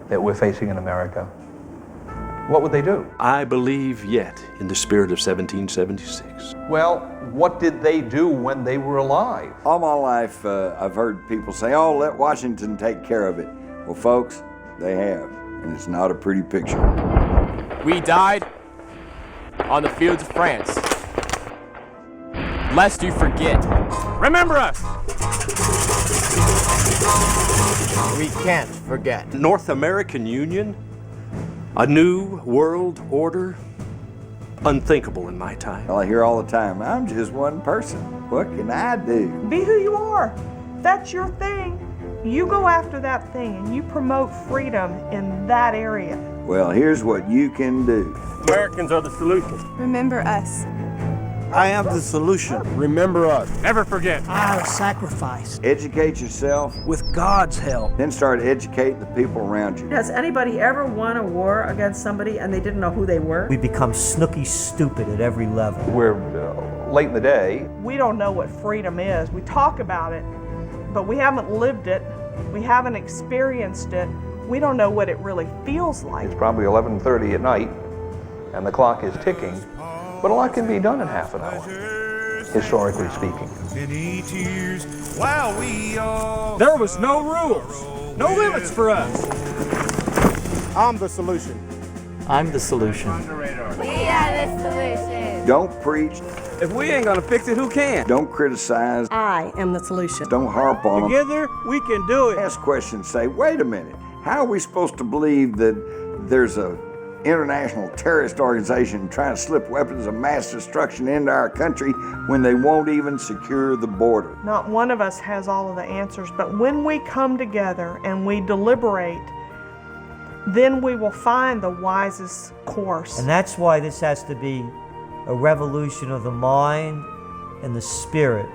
that we're facing in America, what would they do? I believe yet in the spirit of 1776. Well, what did they do when they were alive? All my life, I've heard people say, oh, let Washington take care of it. Well, folks, they have, and it's not a pretty picture. We died on the fields of France. Lest you forget. Remember us! We can't forget. North American Union? A new world order? Unthinkable in my time. Well, I hear all the time, I'm just one person. What can I do? Be who you are. That's your thing. You go after that thing and you promote freedom in that area. Well, here's what you can do. Americans are the solution. Remember us. I am the solution. Remember us. Never forget. Our sacrifice. Educate yourself. With God's help. Then start educating the people around you. Has anybody ever won a war against somebody and they didn't know who they were? We become snooky stupid at every level. We're late in the day. We don't know what freedom is. We talk about it, but we haven't lived it. We haven't experienced it. We don't know what it really feels like. It's probably 11:30 at night, and the clock is ticking, but a lot can be done in half an hour, historically speaking. There was no rules, no limits for us. I'm the solution. I'm the solution. We are the solution. Don't preach. If we ain't gonna fix it, who can? Don't criticize. I am the solution. Don't harp on them. Together, we can do it. Ask questions. Say, wait a minute. How are we supposed to believe that there's a international terrorist organization trying to slip weapons of mass destruction into our country when they won't even secure the border? Not one of us has all of the answers, but when we come together and we deliberate, then we will find the wisest course. And that's why this has to be a revolution of the mind and the spirit,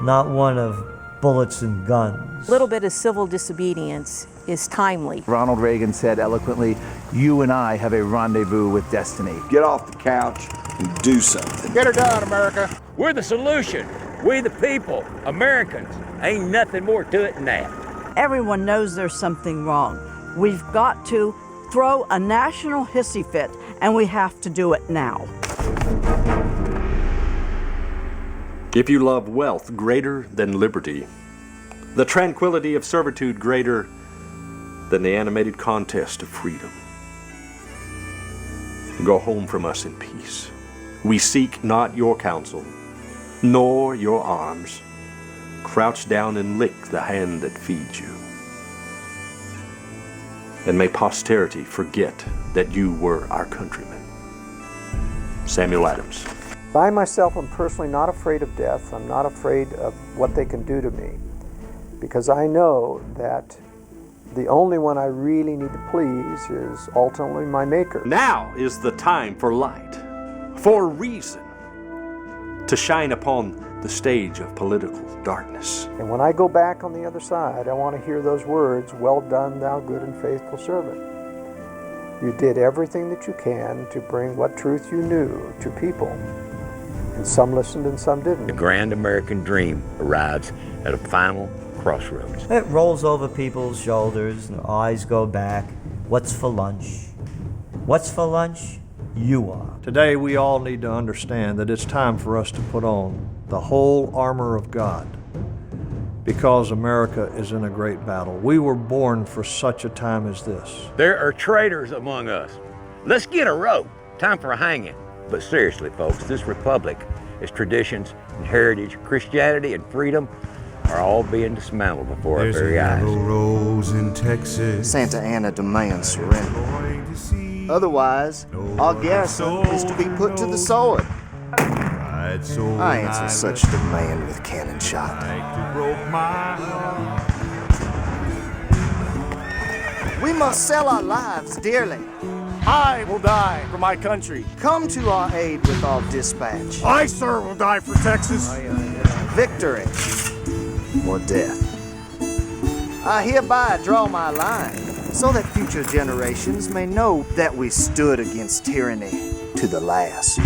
not one of bullets and guns. A little bit of civil disobedience is timely. Ronald Reagan said eloquently, you and I have a rendezvous with destiny. Get off the couch and do something. Get her done, America. We're the solution. We the people, Americans. Ain't nothing more to it than that. Everyone knows there's something wrong. We've got to throw a national hissy fit, and we have to do it now. If you love wealth greater than liberty, the tranquility of servitude greater than the animated contest of freedom, go home from us in peace. We seek not your counsel, nor your arms. Crouch down and lick the hand that feeds you. And may posterity forget that you were our countrymen. Samuel Adams. I myself am personally not afraid of death. I'm not afraid of what they can do to me, because I know that the only one I really need to please is ultimately my Maker. Now is the time for light, for reason, to shine upon the stage of political darkness. And when I go back on the other side, I want to hear those words, well done, thou good and faithful servant. You did everything that you can to bring what truth you knew to people. And some listened and some didn't. The grand American dream arrives at a final crossroads. It rolls over people's shoulders, and their eyes go back. What's for lunch? What's for lunch? You are. Today we all need to understand that it's time for us to put on the whole armor of God, because America is in a great battle. We were born for such a time as this. There are traitors among us. Let's get a rope. Time for a hanging. But seriously, folks, this republic, its traditions and heritage, Christianity and freedom are all being dismantled before our very eyes. Rose in Texas. Santa Anna demands surrender. Otherwise, our garrison is to be put to the sword. I answer such demand with cannon shot. We must sell our lives dearly. I will die for my country. Come to our aid with all dispatch. I, sir, will die for Texas. Victory or death. I hereby draw my line so that future generations may know that we stood against tyranny to the last.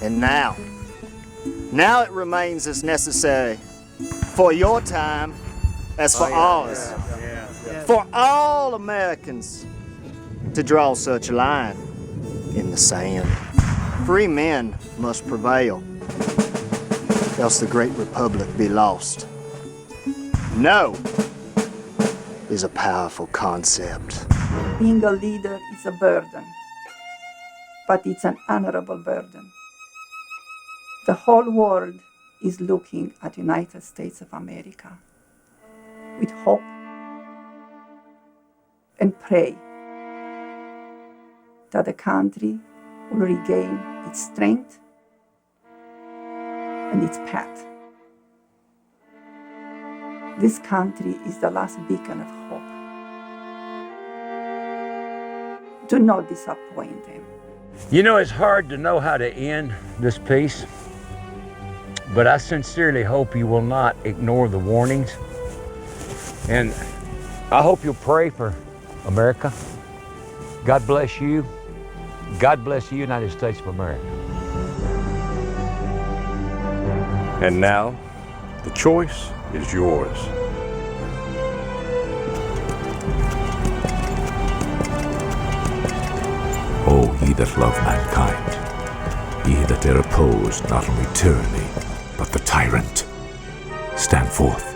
And now it remains as necessary for your time as for ours. For all Americans to draw such a line in the sand. Free men must prevail, else the great republic be lost. No is a powerful concept. Being a leader is a burden, but it's an honorable burden. The whole world is looking at the United States of America with hope and pray that the country will regain its strength and its path. This country is the last beacon of hope. Do not disappoint them. You know, it's hard to know how to end this piece, but I sincerely hope you will not ignore the warnings. And I hope you'll pray for America. God bless you. God bless the United States of America. And now, the choice is yours. O ye that love mankind, ye that dare oppose not only tyranny, but the tyrant, stand forth.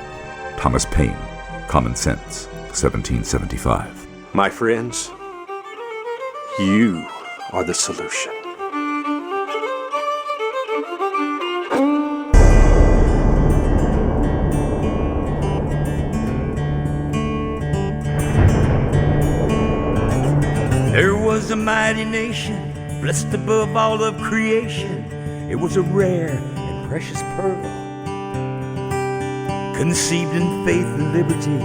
Thomas Paine, Common Sense, 1775. My friends, you are the solution. There was a mighty nation, blessed above all of creation. It was a rare and precious pearl, conceived in faith and liberty,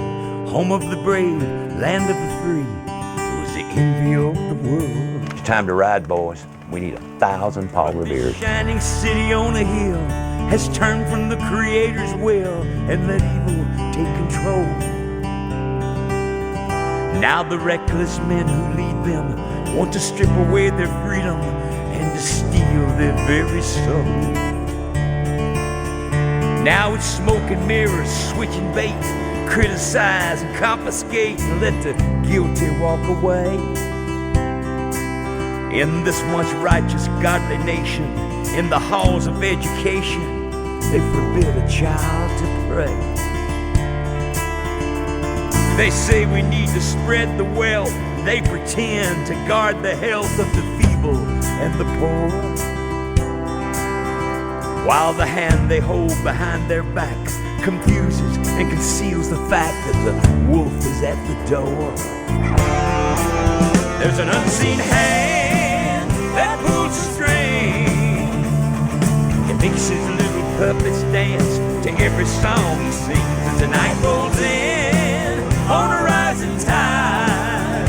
home of the brave, land of the free. It was the envy of the world. It's time to ride, boys. We need 1,000 Paul Revere's. Shining city on a hill has turned from the Creator's will and let evil take control. Now the reckless men who lead them want to strip away their freedom and to steal their very soul. Now it's smoke and mirrors, switching bait, criticize and confiscate and let the guilty walk away. In this once righteous, godly nation, in the halls of education, they forbid a child to pray. They say we need to spread the wealth. They pretend to guard the health of the feeble and the poor, while the hand they hold behind their back confuses and conceals the fact that the wolf is at the door. There's an unseen hand that pulls the string. It makes his little puppets dance to every song he sings as the night rolls in on a rising tide.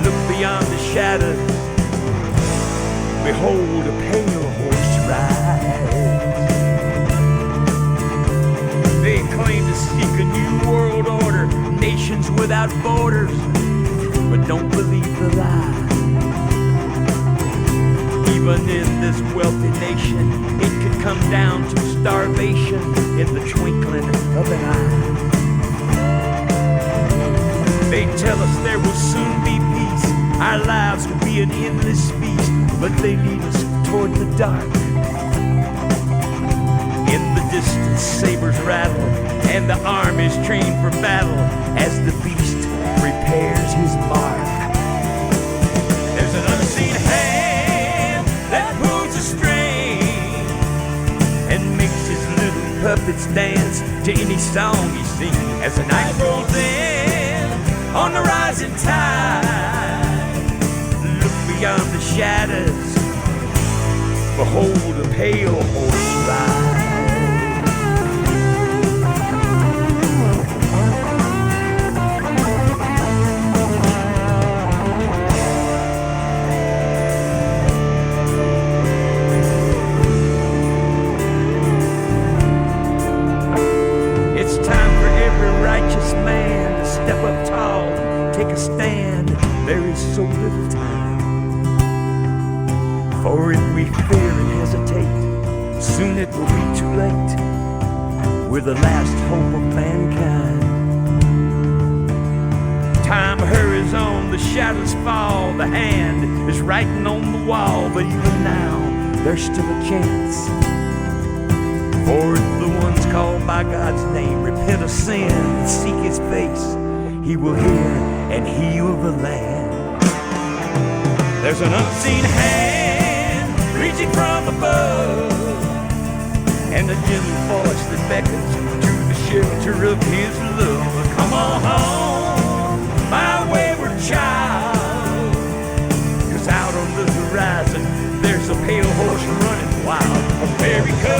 Look beyond the shadows, behold a pale horse rise. They claim to seek a new world order, nations without borders, but don't believe the lie. Even in this wealthy nation, it could come down to starvation in the twinkling of an eye. They tell us there will soon be peace, our lives could be an endless feast, but they lead us toward the dark. In the distance, sabers rattle, and the armies train for battle as the beast prepares his mark. There's an unseen hand that pulls a string and makes his little puppets dance to any song he sings as the night rolls in on the rising tide. Look beyond the shadows, behold a pale horse ride. It's time for every righteous man to step up tall and take a stand. There is so little time. For if we fear and hesitate, soon it will be too late. We're the last hope of mankind. Time hurries on, the shadows fall, the hand is writing on the wall, but even now, there's still a chance for the ones called by God's name, repent of sin and seek His face. He will hear and heal the land. There's an unseen hand reaching from above, and a gentle voice that beckons to the shelter of His love. Come on home, my wayward child, 'cause out on the horizon there's a pale horse running wild. America,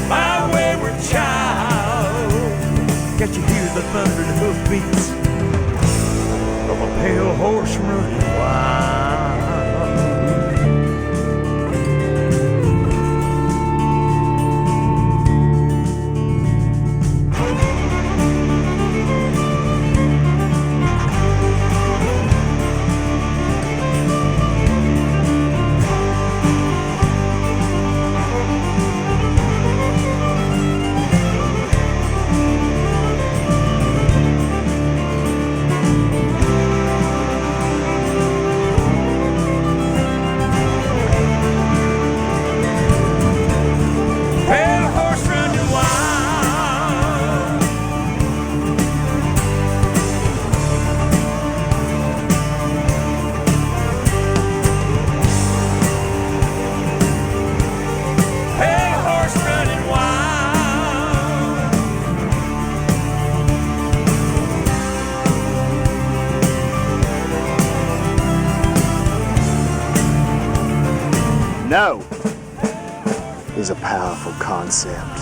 my wayward child, can't you hear the thundering hoofbeats of a pale horse running wild? No is a powerful concept.